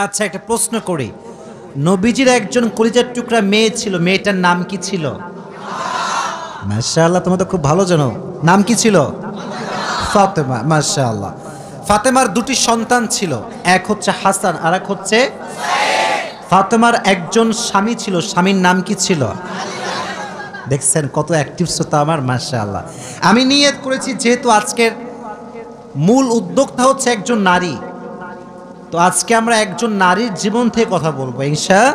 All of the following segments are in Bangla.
আচ্ছা, একটা প্রশ্ন করি। নবীজির একজন কলিজার টুকরা মেয়ে ছিল, মেয়েটার নাম কি ছিল? মাশাআল্লাহ, তোমরা তো খুব ভালো জানো। নাম কি ছিল? ফাতেমা। মাশাআল্লাহ। ফাতেমার দুটি সন্তান ছিল, এক হচ্ছে হাসান আর এক হচ্ছে ফাতেমার একজন স্বামী ছিল, স্বামীর নাম কি ছিল? দেখছেন কত অ্যাক্টিভ শ্রোতা আমার। মাশাআল্লাহ। আমি নিয়ত করেছি যেহেতু আজকের মূল উদ্যোক্তা হচ্ছে একজন নারী, তো আজকে আমরা একজন নারীর জীবন থেকে কথা বলবো ইনশাআল্লাহ।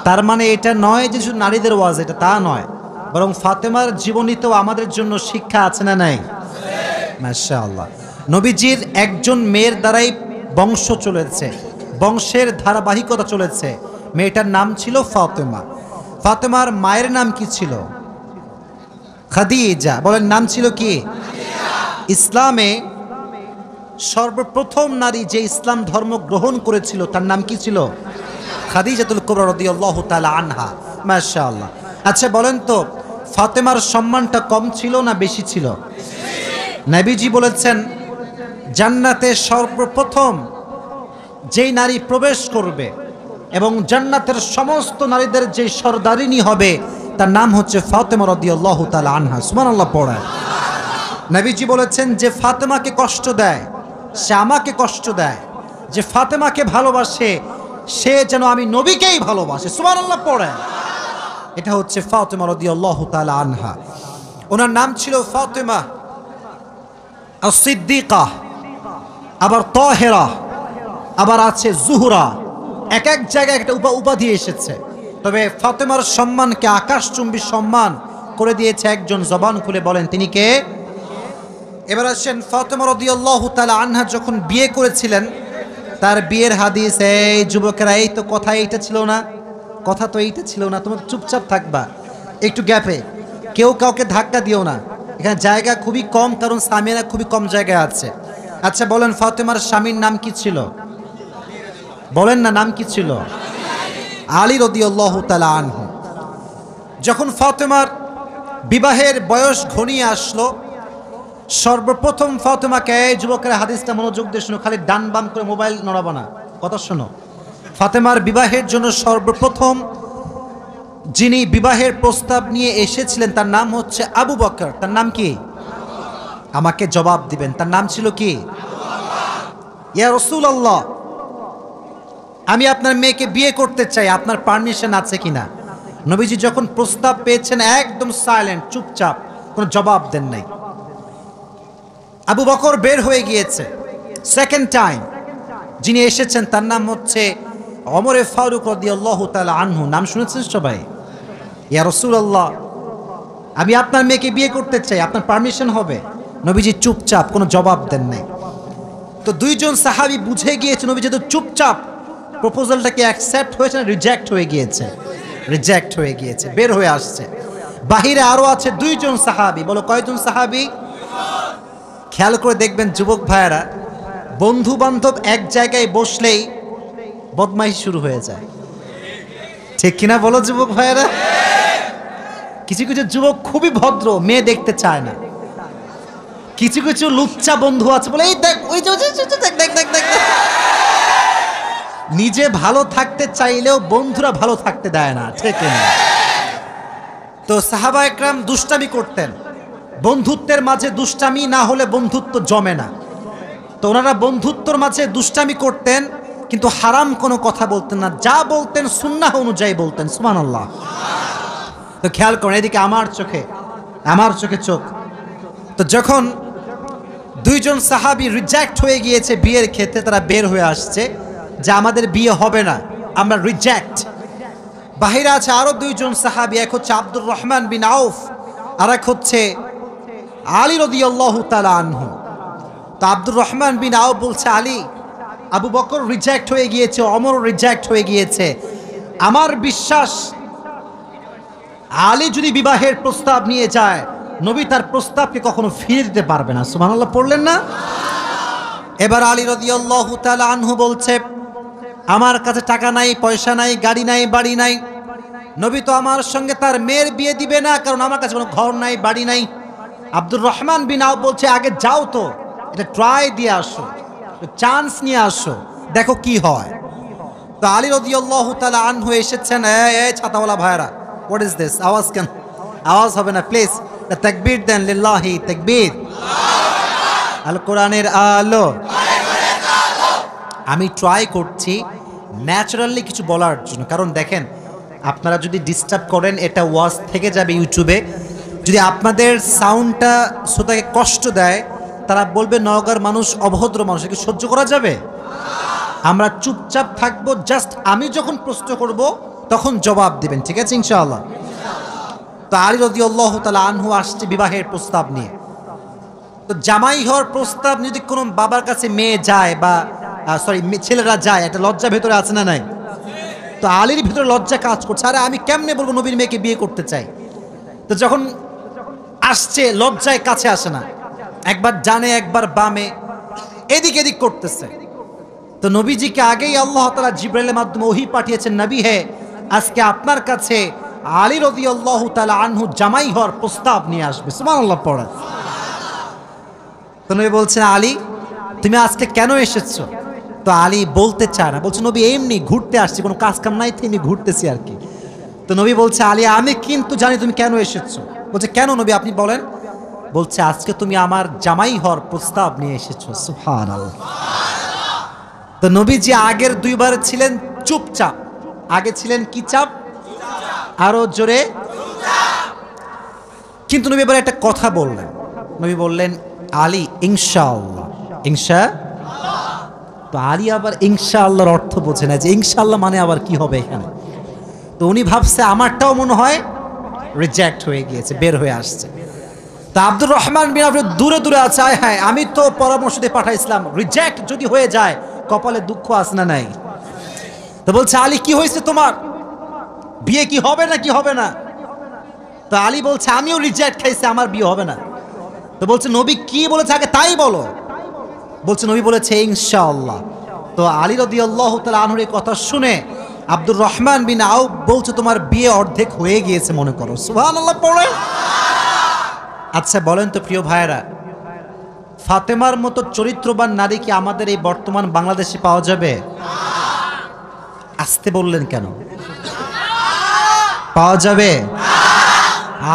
তার মানে এটা নয় যে শুধু নারীদের ওয়াজ, এটা তা নয়, বরং ফাতেমার জীবনীতেও আমাদের জন্য শিক্ষা আছে না নাই? মাশাআল্লাহ। নবীজির একজন মেয়ের দ্বারাই বংশ চলেছে, বংশের ধারাবাহিকতা চলেছে। মেয়েটার নাম ছিল ফাতেমা। ফাতেমার মায়ের নাম কি ছিল? খাদিজা। বলেন, নাম ছিল কি? ইসলামে সর্বপ্রথম নারী যে ইসলাম ধর্ম গ্রহণ করেছিল তার নাম কি ছিল? খাদিজাতুল কুবরা রাদিয়াল্লাহু তাআলা আনহা। মাশাআল্লাহ। আচ্ছা বলেন তো, ফাতেমার সম্মানটা কম ছিল না বেশি ছিল? নবীজি বলেছেন জান্নাতে সর্বপ্রথম যেই নারী প্রবেশ করবে এবং জান্নাতের সমস্ত নারীদের যে সরদারিনী হবে তার নাম হচ্ছে ফাতেমা রাদিয়াল্লাহু তাআলা আনহা। সুবহানাল্লাহ পড়ায়। নবীজি বলেছেন যে ফাতেমাকে কষ্ট দেয় সে আমাকে কষ্ট দেয়, যে ফাতেমাকে ভালোবাসে সে যেন আমি নবীকেই ভালোবাসে। সুবহানাল্লাহ পড়ায়। এটা হচ্ছে ফাতেমা রাদিয়াল্লাহু তাআলা আনহা। ওনার নাম ছিল ফাতেমা as-সিদ্দিকা, আবার তাহেরা, আবার আছে জুহরা। এক এক জায়গায় একটা উপাধি এসেছে, তবে ফাতেমার সম্মানকে আকাশচুম্বী সম্মান করে দিয়েছে একজন। জবান খুলে বলেন তিনি কে? এবার আসেন, ফাতেমা রাদিয়াল্লাহু তাআলা আনহা যখন বিয়ে করেছিলেন তার বিয়ের হাদিস, এই যুবকেরা, এই তো কথা এইটা ছিল না, কথা তো এইটা ছিল না, তোমরা চুপচাপ থাকবা একটু গ্যাপে, কেউ কাউকে ধাক্কা দিও না, এখানে জায়গা খুবই কম, কারণ স্বামীরা খুবই কম জায়গায় আছে। আচ্ছা বলেন, ফাতেমার স্বামীর নাম কি ছিল? বলেন না, নাম কি ছিল? আলী রাদিয়াল্লাহু তাআলা আনহু। যখন ফাতেমার বিবাহের বয়স ঘনিয়ে আসলো, সর্বপ্রথম ফাতেমাকে, যুবকেরা হাদিসটা মনোযোগ দিয়ে শোনো, খালি ডান বাম করে মোবাইল নড়াবো না, কথা শোনো। ফাতেমার বিবাহের জন্য সর্বপ্রথম যিনি বিবাহের প্রস্তাব নিয়ে এসেছিলেন তার নাম হচ্ছে আবু বকর। তার নাম কি? আমাকে জবাব দিবেন, তার নাম ছিল কি? ইয়া রাসূলুল্লাহ, আমি আপনার মেয়েকে বিয়ে করতে চাই, আপনার পারমিশন আছে কিনা? নবীজি যখন প্রস্তাব পেয়েছেন একদম সাইলেন্ট, চুপচাপ, কোনো জবাব দেন নাই। আবু বকর বের হয়ে গিয়েছে। সেকেন্ড টাইম যিনি এসেছেন তার নাম হচ্ছে ওমরে ফারুক রাদিয়াল্লাহু তাআলা আনহু। নাম শুনেছেন সবাই? ইয়া রাসূলুল্লাহ, আমি আপনার মেয়েকে বিয়ে করতে চাই, আপনার পারমিশন হবে? নবীজি চুপচাপ, কোনো জবাব দেন নাই। তো দুইজন সাহাবী বুঝে গিয়েছে নবীজি তো চুপচাপ, প্রপোজালটাকে অ্যাকসেপ্ট হয়েছে না রিজেক্ট হয়ে গিয়েছে? রিজেক্ট হয়ে গিয়েছে, বের হয়ে আসছে। বাহিরে আরো আছে দুইজন সাহাবী। বলো কয়জন সাহাবী? খেয়াল করে দেখবেন যুবক ভাইয়েরা, বন্ধু বান্ধব এক জায়গায় বসলেই বদমাইশ শুরু হয়ে যায়, ঠিক কিনা বলো যুবক ভাইয়েরা? কিছু কিছু যুবক খুবই ভদ্র, মেয়ে দেখতে চায় না। কিছু কিছু লুচ্চা বন্ধু আছে, বলে এই দেখ, ওই যে দেখ দেখ দেখ দেখ। নিজে ভালো থাকতে চাইলেও বন্ধুরা ভালো থাকতে দেয় না, ঠিক না? তো সাহাবা একরাম দুষ্টামি করতেন, বন্ধুত্বের মাঝে দুষ্টামি না হলে বন্ধুত্ব জমে না। তো ওনারা বন্ধুত্বর মাঝে দুষ্টামি করতেন, কিন্তু হারাম কোনো কথা বলতেন না, যা বলতেন সুন্নাহ অনুযায়ী বলতেন। সুবহানাল্লাহ। তো খেয়াল করেন, এদিকে আমার চোখে চোখ। তো যখন দুইজন সাহাবী রিজেক্ট হয়ে গিয়েছে বিয়ের ক্ষেত্রে, তারা বের হয়ে আসছে যে আমাদের বিয়ে হবে না, আমরা রিজেক্ট। বাহিরে আছে আরো দুইজন সাহাবী, এক হচ্ছে আব্দুর রহমান বিন আউফ আর এক হচ্ছে আলী রাদিয়াল্লাহু তাআলা আনহু। তো আব্দুর রহমান বিন আউফ বলছে, আলী, আবু বকর রিজেক্ট হয়ে গিয়েছে, ওমর রিজেক্ট হয়ে গিয়েছে, আমার বিশ্বাস আলী যদি বিবাহের প্রস্তাব নিয়ে যায় নবী তার প্রস্তাবকে কখনো ফিরে দিতে পারবে না। সুবহানাল্লাহ পড়লেন না? এবার আলী রাদিয়াল্লাহু তাআলা আনহু বলছে, আমার কাছে টাকা নাই, পয়সা নাই, গাড়ি নাই, বাড়ি নাই, নবী তো আমার সঙ্গে তার মেয়ের বিয়ে দিবে না, কারণ আমার কাছে কোনো ঘর নাই, বাড়ি নাই। আব্দুর রহমান বিন আউফ বলছে, আগে যাও তো, এটা ট্রাই দিয়ে আসো, চান্স নিয়ে আসো, দেখো কি হয়। তো আলী রাদিয়াল্লাহু তাআলা আনহু এসেছেন, এই ছাতাওয়ালা ভাইরা, হোয়াট ইজ দিস? আওয়াজ কেন? আওয়াজ হবে না প্লিজ। তাকবীর দেন, লিল্লাহি তাকবীর। আল কোরআনের আলো। আমি ট্রাই করছি ন্যাচারালি কিছু বলার জন্য, কারণ দেখেন আপনারা যদি ডিস্টার্ব করেন এটা ওয়াজ থেকে যাবে ইউটিউবে। যদি আপনাদের সাউন্ডটা শ্রোতাকে কষ্ট দেয়, তারা বলবে নওগাঁর মানুষ অভদ্র মানুষ, একে সহ্য করা যাবে? আমরা চুপচাপ থাকবো, জাস্ট আমি যখন প্রশ্ন করব তখন জবাব দিবেন, ঠিক আছে ইনশাআল্লাহ? তো আলী রাদিয়াল্লাহু তাআলা আনহু আসছে বিবাহের প্রস্তাব নিয়ে। তো জামাই হওয়ার প্রস্তাব যদি কোনো বাবার কাছে মেয়ে যায় বা ছেলেরা যায়, একটা লজ্জা ভেতরে আছে না নাই? তো আলীর ভিতরে লজ্জা কাজ করছে, আরে আমি কেমনে বলবো নবীর মেয়েকে বিয়ে করতে চাই। তো যখন আসছে লজ্জায় কাছে আসে না, একবার ডানে একবার বামে এদিক এদিক করতেছে। তো নবীজিকে আগেই আল্লাহ তাআলা জিবরাইলের মাধ্যমে ওহী পাঠিয়েছেন, নবী হে আজকে আপনার কাছে আলী রাদিয়াল্লাহু তাআলা আনহু জামাই হওয়ার প্রস্তাব নিয়ে আসবে। সুবহানাল্লাহ পড়ে। তো নবী বলছেন, আলী তুমি আজকে কেন এসেছো? তো আলী বলতে চায় না, বলছে নবী এমনি ঘুরতে আসছি, কোনো কাজ কাম নাই, তিনি ঘুরতেছি আর কি। তো নবী বলছে, আলী আমি কিন্তু জানি তুমি কেন এসেছো। বলছে কেন নবী আপনি বলেন। বলছে আজকে তুমি আমার জামাই হওয়ার প্রস্তাব নিয়ে এসেছো। সুবহানাল্লাহ। তো নবীজি আগের দুইবার ছিলেন চুপচাপ, আগে ছিলেন কি চাপ? আরো জোরে। কিন্তু নবী এবার একটা কথা বললেন। নবী বললেন, আলী ইনশাআল্লাহ। তো আলী আবার ইনশাআল্লাহর অর্থ বোঝে না যে ইনশাআল্লাহ মানে আবার কি হবে এখানে। তো উনি ভাবছে আমারটাও মনে হয় রিজেক্ট হয়ে গিয়েছে, বের হয়ে আসছে। তা আব্দুর রহমান বিন আউফ দূরে দূরে আছে, আয় হায় আমি তো পরামর্শ দিয়ে পাঠাইছিলাম, রিজেক্ট যদি হয়ে যায় কপালে দুঃখ আছে না নাই? তো বলছে, আলী কি হয়েছে তোমার, বিয়ে কি হবে না কি হবে না? তো আলী বলছে, আমিও রিজেক্ট খাইছি, আমার বিয়ে হবে না। তো বলছে নবী কি বলেছে আগে তাই বলো। বলছে নবী বলেছে ইনশাআল্লাহ। তো আলী রাদিয়াল্লাহু তাআলা আনহুর এই কথা শুনে আব্দুর রহমান বিন আউফ বলছে তোমার বিয়ে অর্ধেক হয়ে গিয়েছে মনে করো। সুবহানাল্লাহ পড়ে। আচ্ছা বলেন তো প্রিয় ভাইয়েরা, ফাতেমার মতো চরিত্রবান নারী কি আমাদের এই বর্তমান বাংলাদেশে পাওয়া যাবে? আসতে বললেন কেন? পাওয়া যাবে?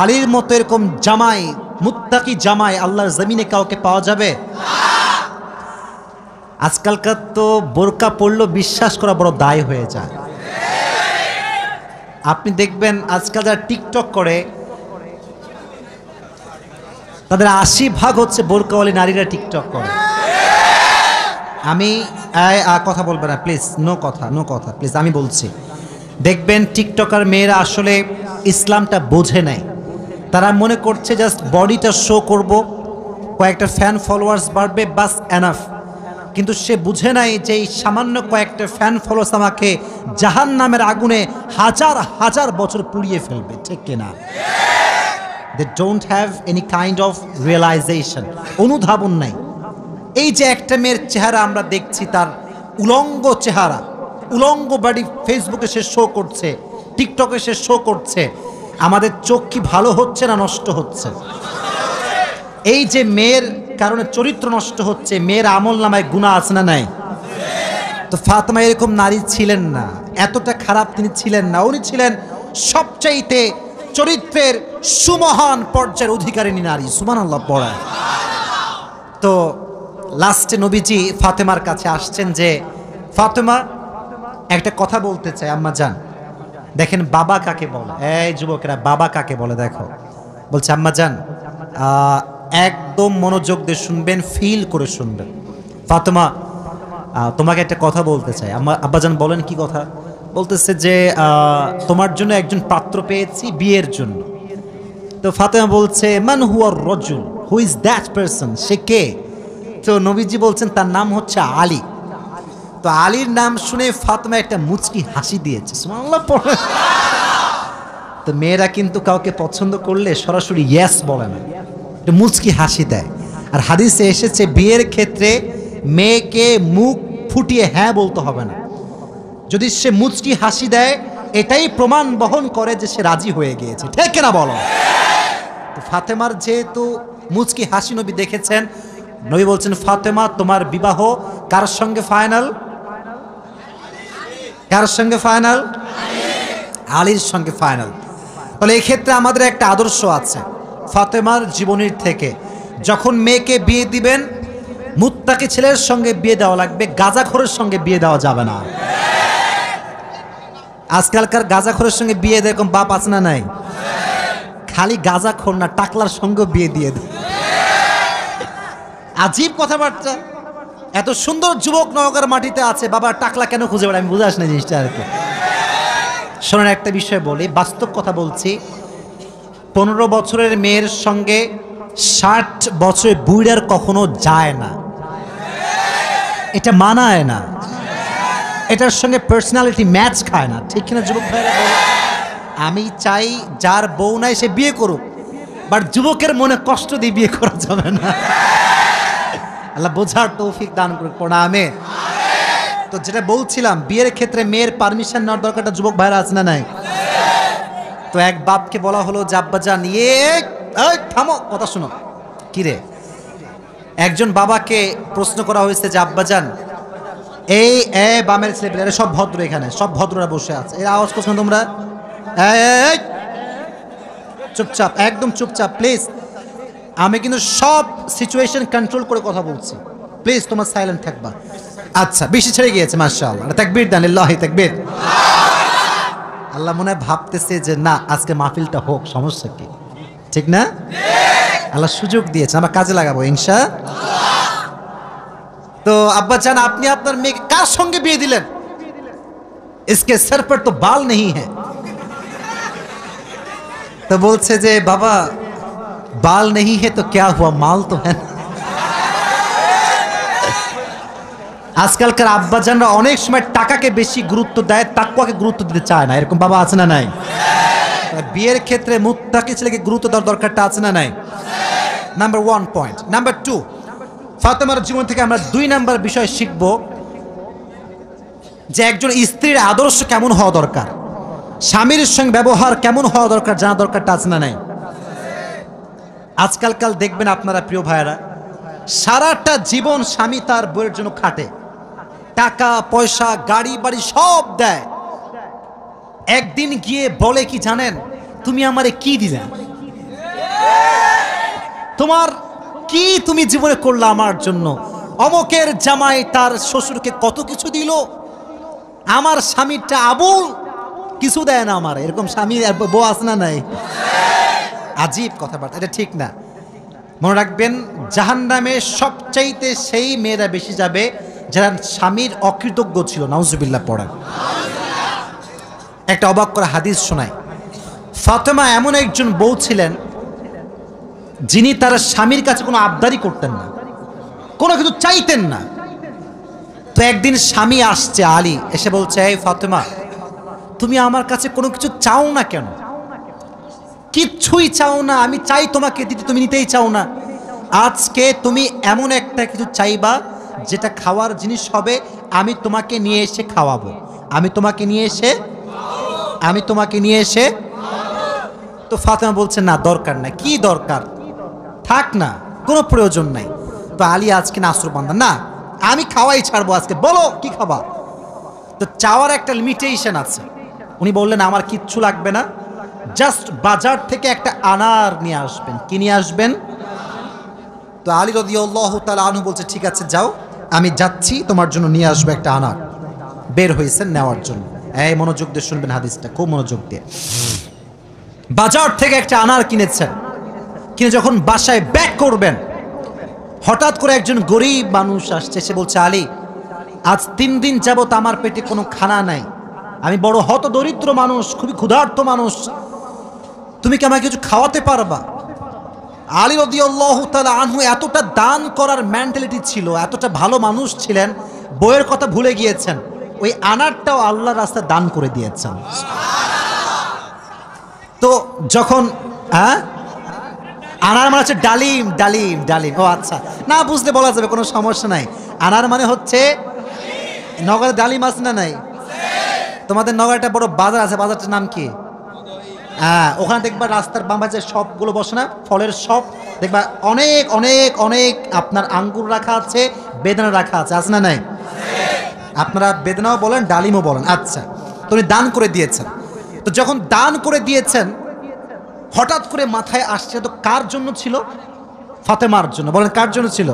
আলীর মতো এরকম জামাই, মুত্তাকি জামাই আল্লাহর জমিনে কাউকে পাওয়া যাবে? আজকালকার তো বোরকা পড়লেও বিশ্বাস করা বড় দায় হয়ে যায়। আপনি দেখবেন আজকাল যারা টিকটক করে তাদের 80% হচ্ছে বোরকাওয়ালি নারীরা টিকটক করে। আমি কথা বলবেন না প্লিজ, নো কথা প্লিজ, আমি বলছি। দেখবেন টিকটকার মেয়েরা আসলে ইসলামটা বোঝে নাই। তারা মনে করছে জাস্ট বডিটা শো করব, কয়েকটা ফ্যান ফলোয়ার্স বাড়বে, বাস এনাফ। কিন্তু সে বুঝে নাই যে এই সামান্য কয়েকটা ফ্যান ফলোয়ার্স আমাকে জাহান্নামের আগুনে হাজার হাজার বছর পুড়িয়ে ফেলবে, ঠিক কিনা? They don't have any kind of realization, অনুধাবন নাই। এই যে একটা মেয়ের চেহারা আমরা দেখছি, তার উলঙ্গ চেহারা, উলঙ্গ বডি ফেসবুকে সে শো করছে, টিকটকে সে শো করছে, আমাদের চোখ কি ভালো হচ্ছে না নষ্ট হচ্ছে? এই যে মেয়ের কারণে চরিত্র নষ্ট হচ্ছে, মেয়ের আমল নামায় গুনাহ আছে না নাই? তো ফাতেমা এরকম নারী ছিলেন না, এতটা খারাপ তিনি ছিলেন না। উনি ছিলেন সবচাইতে চরিত্রের সুমহান পর্যায়ের অধিকারিণী নারী। সুবহানাল্লাহ পড়ায়। তো লাস্টে নবীজি ফাতেমার কাছে আসছেন যে ফাতেমা একটা কথা বলতে চাই আম্মা জান। দেখেন বাবা কাকে বলে, এই যুবকেরা বাবা কাকে বলে দেখো। বলছে আম্মা জান একদম মনোযোগ দিয়ে শুনবেন, ফিল করে শুনবেন। ফাতেমা তোমাকে একটা কথা বলতে চাই। আব্বাজান বলেন কি কথা? বলতেছে যে তোমার জন্য একজন পাত্র পেয়েছি বিয়ের জন্য। তো ফাতেমা বলছে মান হুয়া রজুল, হু ইজ দ্যাট পারসন, সে কে? তো নবীজি বলছেন তার নাম হচ্ছে আলী। তো আলীর নাম শুনে ফাতেমা একটা মুচকি হাসি দিয়েছে। সুবহানাল্লাহ পড়ে। তো মেয়েরা কিন্তু কাউকে পছন্দ করলে সরাসরি ইয়েস বলে না, একটা মুচকি হাসি দেয়। আর হাদিসে এসেছে বিয়ের ক্ষেত্রে মেয়েকে মুখ ফুটিয়ে হ্যাঁ বলতে হবে না, যদি সে মুচকি হাসি দেয় এটাই প্রমাণ বহন করে যে সে রাজি হয়ে গিয়েছে, ঠিক কিনা বলো? তো ফাতেমার যেহেতু মুচকি হাসি নবী দেখেছেন, নবী বলছেন ফাতেমা তোমার বিবাহ কার সঙ্গে ফাইনাল? কার সঙ্গে ফাইনাল? আলীর সঙ্গে ফাইনাল। তাহলে এই ক্ষেত্রে আমাদের একটা আদর্শ আছে ফাতেমার জীবনীর থেকে, যখন মেয়েকে বিয়ে দিবেন মুত্তাকি ছেলের সঙ্গে বিয়ে দেওয়া লাগবে, গাঁজাখোরের সঙ্গে বিয়ে দেওয়া যাবে না। আজকালকার গাঁজাখোরের সঙ্গে বিয়ে এরকম বাপ আছে না নাই? খালি গাঁজাখোর না, টাকলার সঙ্গে বিয়ে দিয়ে দেয়। আজীব কথাবার্তা। এত সুন্দর যুবক নওগাঁর মাটিতে আছে, বাবা টাকলা কেন খুঁজে বেড়ায়? আমি বুঝে আসি না জিনিসটা আর কি। শোনেন, একটা বিষয় বলি, বাস্তব কথা বলছি। 15 বছরের মেয়ের সঙ্গে 60 বছরের বুড়ার কখনো যায় না, এটা মানায় না, এটার সঙ্গে পার্সোনালিটি ম্যাচ খায় না, ঠিক কিনা যুবক ভাইরা? আমি চাই যার বউ নাই সে বিয়ে করুক, বাট যুবকের মনে কষ্ট দিয়ে বিয়ে করা যাবে না। আল্লাহ বোঝার তৌফিক দান করুক, পড়া আমিন। তো যেটা বলছিলাম, বিয়ের ক্ষেত্রে মেয়ের পারমিশন নেওয়ার দরকারটা যুবক ভাইরা আছে না নাই? তো এক বাপকে বলা হলো যে আব্বাজান, থামো, কথা শোনো। কিরে? একজন বাবাকে প্রশ্ন করা হয়েছে যে আব্বাজান, এই বামের ছেলেপেলে সব ভদ্র, এখানে সব ভদ্ররা বসে আছে, এর আওয়াজ করছো না তোমরা? চুপচাপ, একদম চুপচাপ প্লিজ। আমি কিন্তু সব সিচুয়েশন কন্ট্রোল করে কথা বলছি, প্লিজ তোমার সাইলেন্ট থাকবা। আচ্ছা, বেশি ছেড়ে গিয়েছে, মাশাআল্লাহ, তাকবীর দেন, লিল্লাহি তাকবীর। আল্লাহ মনে হয় ভাবতেছে যে না, আজকে মাহফিলটা হোক, সমস্যা কি? ঠিক না? আল্লাহ সুযোগ দিয়েছে, আমরা কাজে লাগাবো ইনশাআল্লাহ। তো আব্বাজান, আপনি আপনার মেয়েকে কার সঙ্গে বিয়ে দিলেন? इसके सर पर तो बाल नहीं है। तो বলছে যে বাবা, बाल नहीं है तो क्या हुआ, माल तो है। আজকালকার আব্বাজানরা অনেক সময় টাকাকে বেশি গুরুত্ব দেয়, তাকওয়াকে গুরুত্ব দিতে চায় না, এরকম বাবা আছে না নাই? বিয়ের ক্ষেত্রে মুত্তাকি ছেলেকে গুরুত্ব দেওয়ার দরকারটা আছে না নাই? Number 1 point. নাম্বার 2, ফাতেমার জীবন থেকে আমরা 2 নাম্বার বিষয় শিখব যে একজন স্ত্রীর আদর্শ কেমন হওয়া দরকার, স্বামীর সঙ্গে ব্যবহার কেমন হওয়া দরকার, জানা দরকারটা আছে না নাই? আজকালকাল দেখবেন আপনারা প্রিয় ভাইয়েরা, সারাটা জীবন স্বামী তার বউয়ের জন্য খাটে, টাকা পয়সা গাড়ি বাড়ি সব দেয়, একদিন গিয়ে বলে কি জানেন, তুমি আমারে কি দিলে, তোমার কি তুমি জীবনে করলা আমার জন্য? অমকের জামাই তার শ্বশুরকে কত কিছু দিল, আমার স্বামীটা আবুল কিছু দেয় না আমার। এরকম স্বামী আর বউ আছে না নাই? আজীব কথাবার্তা, এটা ঠিক না। মনে রাখবেন, জাহান্নামে সবচাইতে সেই মেয়েরা বেশি যাবে যারা স্বামীর অকৃতজ্ঞ ছিল। নাউজুবিল্লাহ পড়েন। একটা অবাক করা হাদিস শোনায়। ফাতেমা এমন একজন বউ ছিলেন যিনি তার স্বামীর কাছে কোনো আবদারি করতেন না, কোনো কিছু চাইতেন না। তো একদিন স্বামী আসছে, আলী এসে বলছে, এই ফাতেমা, তুমি আমার কাছে কোনো কিছু চাও না কেন? কিচ্ছুই চাও না, আমি চাই তোমাকে দিতে, তুমি নিতেই চাও না। আজকে তুমি এমন একটা কিছু চাইবা যেটা খাওয়ার জিনিস হবে, আমি তোমাকে নিয়ে এসে খাওয়াবো, আমি তোমাকে নিয়ে এসে। তো ফাতেমা বলছে, না দরকার নাই। কি দরকার? থাক না, কোনো প্রয়োজন নাই। তো আলী আজকে নাসরবান্দা, না আমি খাওয়াই ছাড়বো আজকে, বলো কি খাবা। তো চাওয়ার একটা লিমিটেশন আছে। উনি বললেন, আমার কিচ্ছু লাগবে না, জাস্ট বাজার থেকে একটা আনার নিয়ে আসবেন। কি নিয়ে আসবেন? তো আলী রাদিয়াল্লাহু তাআলা আনহু বলছে, ঠিক আছে যাও, আমি যাচ্ছি, তোমার জন্য নিয়ে আসবো একটা আনার। বের হয়েছেন নেওয়ার জন্য। এই মনোযোগ দিয়ে শুনবেন হাদিসটা, খুব মনোযোগ দিয়ে। বাজার থেকে একটা আনার কিনেছেন, কিনে যখন বাসায় ব্যাক করবেন, হঠাৎ করে একজন গরিব মানুষ আসছে, সে বলছে, আলী, আজ 3 দিন যাবত আমার পেটে কোনো খানা নাই, আমি বড় হতদরিদ্র মানুষ, খুবই ক্ষুধার্ত মানুষ, তুমি কি আমাকে কিছু খাওয়াতে পারবা? আলী রাদিয়াল্লাহু তাআলা আনহু এতটা দান করার মেন্টালিটি ছিল, এতটা ভালো মানুষ ছিলেন, বইয়ের কথা ভুলে গিয়েছেন, ওই আনারটাও আল্লাহর রাস্তায় দান করে দিয়েছেন। তো যখন আনার মানে হচ্ছে ডালিম, ডালিম ডালিম। ও আচ্ছা, না বুঝলে বলা যাবে, কোনো সমস্যা নাই। আনার মানে হচ্ছে, নগরে ডালিম আছে না নাই? তোমাদের নগরে একটা বড় বাজার আছে, বাজারটার নাম কি? ওখানে দেখবা রাস্তার বাম পাশে শপগুলো বসে না, ফলের শপ, দেখবা অনেক অনেক অনেক আপনার আঙ্গুর রাখা আছে, বেদানা রাখা আছে, আছে না নাই? আপনারা বেদনাও বলেন, ডালিমও বলেন। আচ্ছা, তো উনি দান করে দিয়েছেন। তো যখন দান করে দিয়েছেন, হঠাৎ করে মাথায় আসছে, তো কার জন্য ছিল? ফাতেমার জন্য। বলেন কার জন্য ছিল?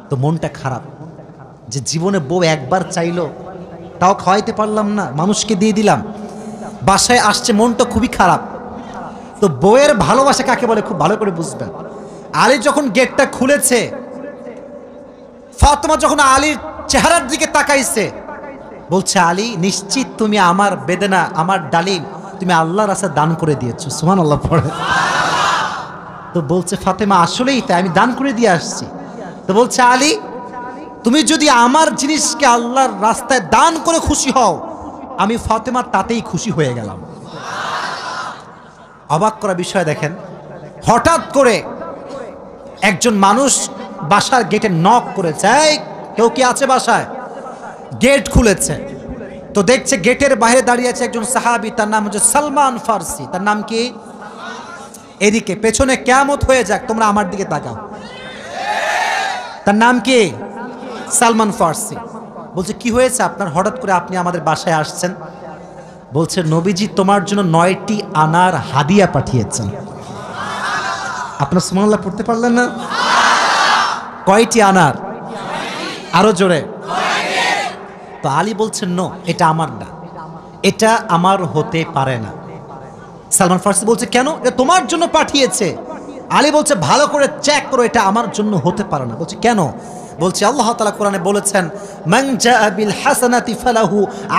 তো মনটা খারাপ যে জীবনে বউ একবার চাইলো, তাও খাওয়াইতে পারলাম না, মানুষকে দিয়ে দিলাম। বাসায় আসছে, মনটা খুবই খারাপ। তো বউয়ের ভালোবাসা কাকে বলে খুব ভালো করে বুঝবেন। আলী যখন গেটটা খুলেছে, ফাতেমা যখন আলীর চেহারার দিকে তাকাইছে, বলছে আলী, নিশ্চিত তুমি আমার বেদনা, আমার ডালিম তুমি আল্লাহর রাস্তায় দান করে দিয়েছো। সুবহানাল্লাহ পড়ে। তো বলছে ফাতেমা, আসলেই তাই, আমি দান করে দিয়ে আসছি। তো বলছে আলী, তুমি যদি আমার জিনিসকে আল্লাহর রাস্তায় দান করে খুশি হও, আমি ফাতেমা তাতেই খুশি হয়ে গেলাম। অবাক করা বিষয় দেখেন, হঠাৎ করে একজন মানুষ বাসার গেটে নক করেছে, এই কেউ কি আছে বাসায়? গেট খুলেছে, তো দেখছে গেটের বাইরে দাঁড়িয়ে আছে একজন সাহাবী, তার নাম হচ্ছে সালমান ফার্সি। তার নাম কি? এদিকে পেছনে কিয়ামত হয়ে যাক, তোমরা আমার দিকে তাকাও। তার নাম কি? সালমান ফার্সি। বলছে কি হয়েছে আপনার, হঠাৎ করে আপনি আমাদের বাসায় আসছেন? বলছে নবীজি তোমার জন্য 9টি আনার হাদিয়া পাঠিয়েছেন। আপনার সুবহানাল্লাহ পড়তে পারলেন না? কয়টি আনার? আরো জোরে। তো আলী বলছেন নো, এটা আমার না, এটা আমার হতে পারে না। সালমান ফার্সি বলছে কেন? এটা তোমার জন্য পাঠিয়েছে। আলী বলছে ভালো করে চেক করো, এটা আমার জন্য হতে পারে না। বলছে কেন? বলছে আল্লাহ তাআলা কোরআনে বলেছেন, মান জাআ বিল হাসানাতি ফালাহু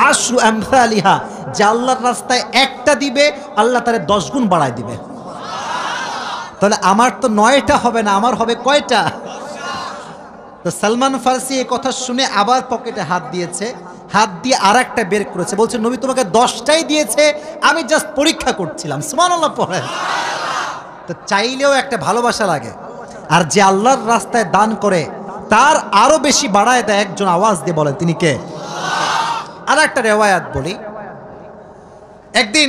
আশরু আমসালিহা, যে আল্লাহর রাস্তায় একটা দিবে, আল্লাহ তারে 10 গুণ বাড়ায় দিবে। তাহলে আমার তো 9টা হবে না, আমার হবে কয়টা? তো সালমান ফার্সি এই কথা শুনে আবার পকেটে হাত দিয়েছে, হাত দিয়ে আরেকটা বের করেছে। বলছে নবী তোমাকে 10টাই দিয়েছে, আমি জাস্ট পরীক্ষা করছিলাম। সুবহানাল্লাহ পড়ে। তো চাইলেও একটা ভালোবাসা লাগে, আর যে আল্লাহর রাস্তায় দান করে তার আরো বেশি বাড়ায় দেয়। একজন আওয়াজ দিয়ে বলেন তিনি কে? আর একটা রেওয়ায়াত বলি, একদিন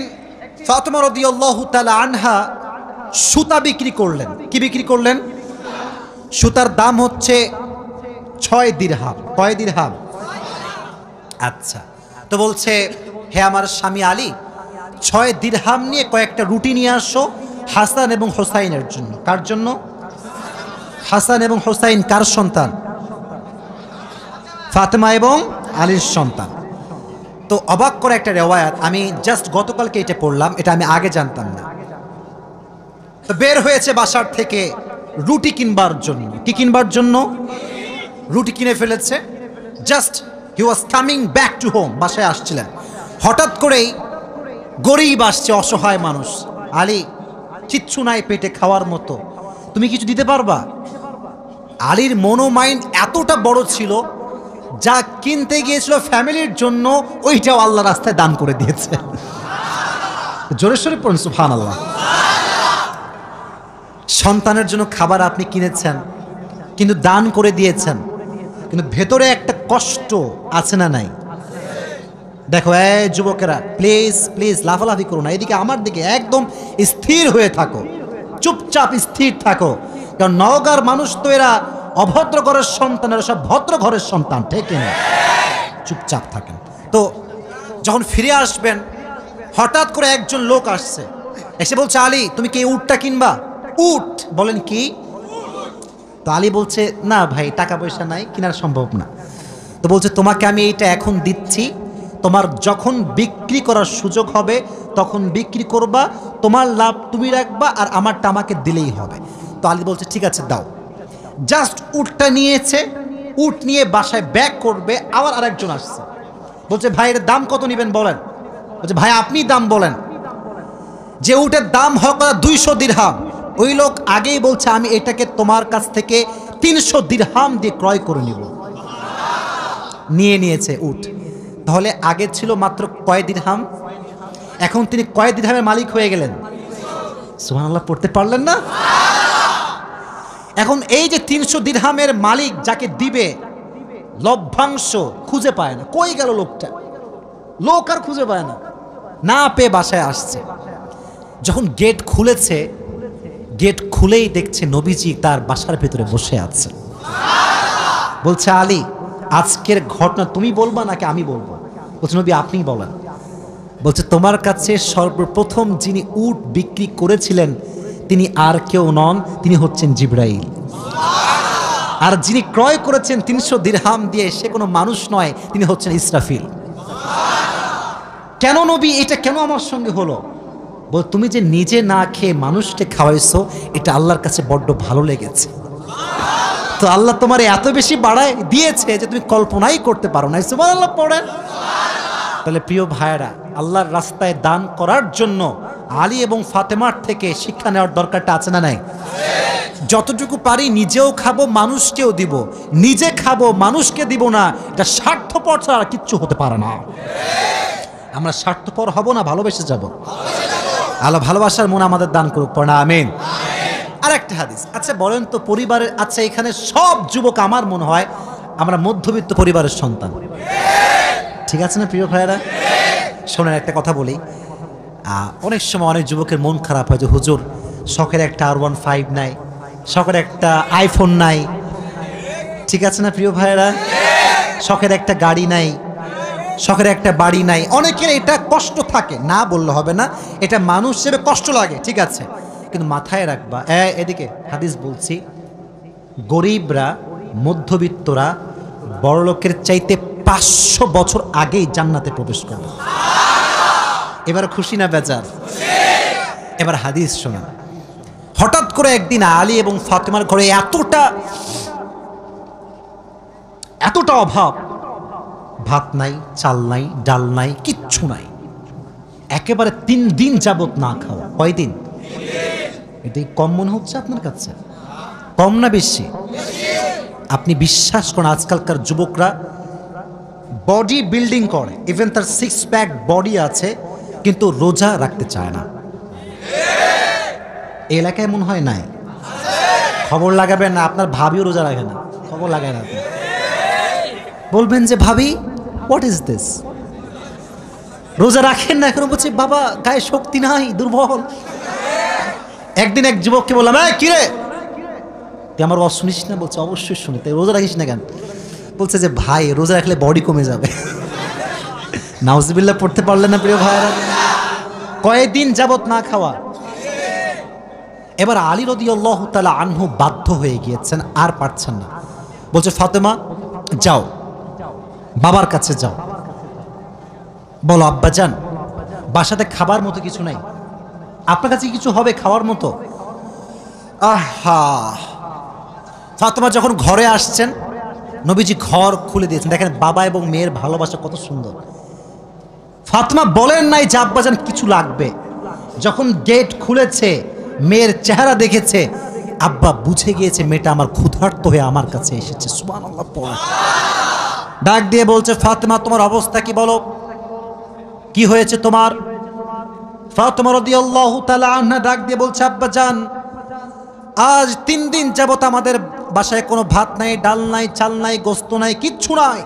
ফাতেমা রাদিয়াল্লাহু তাআলা আনহা সুতা বিক্রি করলেন। কি বিক্রি করলেন? সুতার দাম হচ্ছে 6 দিরহাম। কয় দিরহাম? আচ্ছা, তো বলছে হে আমার স্বামী আলী, 6 দিরহাম নিয়ে কয়েকটা রুটি নিয়ে আসো হাসান এবং হোসাইনের জন্য। কার জন্য? হাসান এবং হোসাইন কার সন্তান? ফাতেমা এবং আলীর সন্তান। তো অবাক করে একটা রেওয়ায়াত, আমি জাস্ট গতকালকে এটা পড়লাম, এটা আমি আগে জানতাম না। তো বের হয়েছে বাসার থেকে রুটি কিনবার জন্য। কি কিনবার জন্য? রুটি কিনে ফেলেছে। Just he was coming back to home, বাসায় আসছিলেন। হঠাৎ করেই গরিব আসছে, অসহায় মানুষ। আলী, কিচ্ছু নাই পেটে খাওয়ার মতো, তুমি কিছু দিতে পারবা? আলীর মনোমাইন্ড এতটা বড় ছিল, যা কিনতে গিয়েছিল ফ্যামিলির জন্য, ওইটাও আল্লাহ রাস্তায় দান করে দিয়েছে। জোরে সোরে পড়ুন সুবহানাল্লাহ। সন্তানের জন্য খাবার আপনি কিনেছেন, কিন্তু দান করে দিয়েছেন, কিন্তু ভেতরে একটা কষ্ট আছে না নাই? দেখো এই যুবকেরা, প্লিজ প্লিজ লাফালাফি করো না, এদিকে আমার দিকে একদম স্থির হয়ে থাকো, চুপচাপ স্থির থাকো। কারণ নওগাঁর মানুষ তো এরা অভদ্র ঘরের সন্তান, এরা সব ভদ্র ঘরের সন্তান, ঠিক না? চুপচাপ থাকেন। তো যখন ফিরে আসবেন, হঠাৎ করে একজন লোক আসছে, এসে বলছে আলী তুমি কি উটটা কিনবা? উট? বলেন কি? তো আলী বলছে না ভাই, টাকা পয়সা নাই, কেনার সম্ভব না। তো বলছে তোমাকে আমি এইটা এখন দিচ্ছি, তোমার যখন বিক্রি করার সুযোগ হবে তখন বিক্রি করবা, তোমার লাভ তুমি রাখবা, আর আমারটা আমাকে দিলেই হবে। তো আলী বলছে ঠিক আছে দাও। জাস্ট উটটা নিয়েছে, উট নিয়ে বাসায় ব্যাক করবে, আবার আরেকজন আসছে, বলছে ভাই এর দাম কত নেবেন বলেন? বলছে ভাই আপনি দাম বলেন। যে উটের দাম হয় 200 দিরহাম, ওই লোক আগেই বলছে আমি এটাকে তোমার কাছ থেকে 300 দিরহাম দিয়ে ক্রয় করে নিব। নিয়ে নিয়েছে উট। তাহলে আগে ছিল মাত্র কয় দিরহাম, এখন তিনি কয় দিরহামের মালিক হয়ে গেলেন? সুবহানাল্লাহ পড়তে পারলেন না? এখন এই যে 300 দিরহামের মালিক যাকে দিবে, লভ্যাংশ খুঁজে পায় না। কই গেল লোকটা? লোক আর খুঁজে পায় না, না পেয়ে বাসায় আসছে। যখন গেট খুলেছে, গেট খুলেই দেখছে নবীজি তার বাসার ভেতরে বসে আছে। বলছে আলী আজকের ঘটনা তুমি বলবা নাকি আমি বলবো? বলছে নবী আপনিই বলেন। বলছে তোমার কাছে সর্বপ্রথম যিনি উট বিক্রি করেছিলেন তিনি আর কেউ নন, তিনি হচ্ছেন জিবরাইল। আর যিনি ক্রয় করেছেন 300 দিরহাম দিয়ে সে কোনো মানুষ নয়, তিনি হচ্ছেন ইসরাফিল। কেন নবী এটা কেন আমার সঙ্গে হলো? বল তুমি যে নিজে না খেয়ে মানুষকে খাওয়াইছো এটা আল্লাহর কাছে বড্ড ভালো লেগেছে, তো আল্লাহ তোমার এত বেশি বাড়ায় দিয়েছে যে তুমি কল্পনাই করতে পারো না। সুবহানাল্লাহ পড়েন। তাহলে প্রিয় ভাইয়েরা, আল্লাহর রাস্তায় দান করার জন্য আলী এবং ফাতেমার থেকে শিক্ষা নেওয়ার দরকারটা আছে না নাই? যতটুকু পারি নিজেও খাবো, মানুষকেও দিব। নিজে খাবো, মানুষকে দিব না, এটা স্বার্থপর ছাড়া কিচ্ছু হতে পারে না। আমরা স্বার্থপর হব না, ভালোবেসে যাব। আল্লাহ ভালোবাসার মন আমাদের দান করুক, পড়া আমিন। আর একটা হাদিস, আচ্ছা বলেন তো পরিবারের, আচ্ছা এখানে সব যুবক আমার মনে হয় আমরা মধ্যবিত্ত পরিবারের সন্তান, ঠিক আছে না প্রিয় ভাইয়েরা? শোনেন একটা কথা বলি, অনেক সময় অনেক যুবকের মন খারাপ হয় যে হুজুর শখের একটা R15 নাই, শখের একটা আইফোন নাই, ঠিক আছে না প্রিয় ভাইয়েরা? শখের একটা গাড়ি নাই, শখের একটা বাড়ি নাই। অনেকের এটা কষ্ট থাকে, না বললে হবে না, এটা মানুষ হিসেবে কষ্ট লাগে, ঠিক আছে, কিন্তু মাথায় রাখবা এদিকে হাদিস বলছি, গরিবরা মধ্যবিত্তরা বড়লোকের চাইতে 500 বছর আগেই জান্নাতে প্রবেশ করবে। এবার খুশি না বেজার? এবার হাদিস শোনা। হঠাৎ করে একদিন আলী এবং ফাতেমার ঘরে এতটা অভাব, ভাত নাই, চাল নাই, ডাল নাই, কিচ্ছু নাই, একেবারে 3 দিন যাবত না খাওয়া। কয়দিন? এটাই কম মনে হচ্ছে আপনার কাছে? কম না বেশি? আপনি বিশ্বাস করেন আজকালকার যুবকরা বডি বিল্ডিং করে, ইভেন তার 6 প্যাক বডি আছে, কিন্তু রোজা রাখতে চায় না। এই এলাকায় মনে হয় নাই? খবর লাগাবেন না, আপনার ভাবিও রোজা রাখে না, খবর লাগায় না। বলবেন যে ভাবি হোয়াট ইজ দিস, রোজা রাখেন না? এখন বলছে বাবা গায়ে শক্তি নাই, দুর্বল। একদিন এক যুবককে বললাম, কি রে তুই আমার ওয়াজ শুনিস না? বলছে অবশ্যই শুনি। তাই রোজা রাখিস না কেন? বলছে যে ভাই রোজা রাখলে বডি কমে যাবে। নাউজুবিল্লাহ পড়তে পারলেন না প্রিয় ভাইরা? কয়েকদিন যাবত না খাওয়া। এবার আলী রাদিয়াল্লাহু তাআলা আনহু বাধ্য হয়ে গিয়েছেন, আর পারছেন না। বলছে ফাতেমা যাও, বাবার কাছে যাও, বলো আব্বাজান বাসাতে খাবার মতো কিছু নাই, আপনার কাছে কিছু হবে খাওয়ার মতো? আহা, ফাতেমা যখন ঘরে আসছেন নবীজি ঘর খুলে দিয়েছেন। দেখেন বাবা এবং মেয়ের ভালোবাসা কত সুন্দর। ফাতেমা বলেন নাই যে আব্বাজান কিছু লাগবে। যখন গেট খুলেছে, মেয়ের চেহারা দেখেছে, আব্বা বুঝে গিয়েছে মেয়েটা আমার ক্ষুধার্ত হয়ে আমার কাছে এসেছে। সুবহানাল্লাহ পড়া। ডাক দিয়ে বলছে ফাতেমা তোমার অবস্থা কি বলো, কি হয়েছে তোমার? ফাতেমা রাদিয়াল্লাহু তাআলা আনহা ডাক দিয়ে বলছে আব্বাজান আজ 3 দিন যাবত আমাদের বাসায় কোনো ভাত নাই, ডাল নাই, চাল নাই, গোস্ত নাই, কিচ্ছু নাই।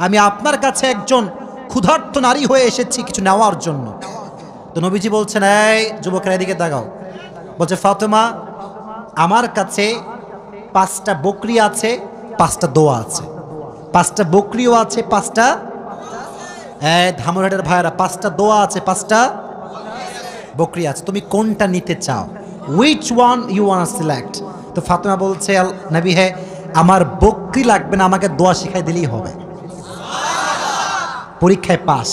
আমি আপনার কাছে একজন ক্ষুধার্ত নারী হয়ে এসেছি কিছু নেওয়ার জন্য। তো নবীজি বলছেন এই যুবকেরা এদিকে তাকাও। বলছে ফাতেমা আমার কাছে 5টা বকরি আছে, 5টা দোয়া আছে। 5টা বকরিও আছে, 5টা ধামরাটের ভাইরা 5টা দোয়া আছে, 5টা বকরি আছে। তুমি কোনটা নিতে চাও? Which one you want to select? তো ফাতেমা বলছে নবী হে আমার বকরি লাগবে না, আমাকে দোয়া শিখাই দিলেই হবে। পরীক্ষায় পাস।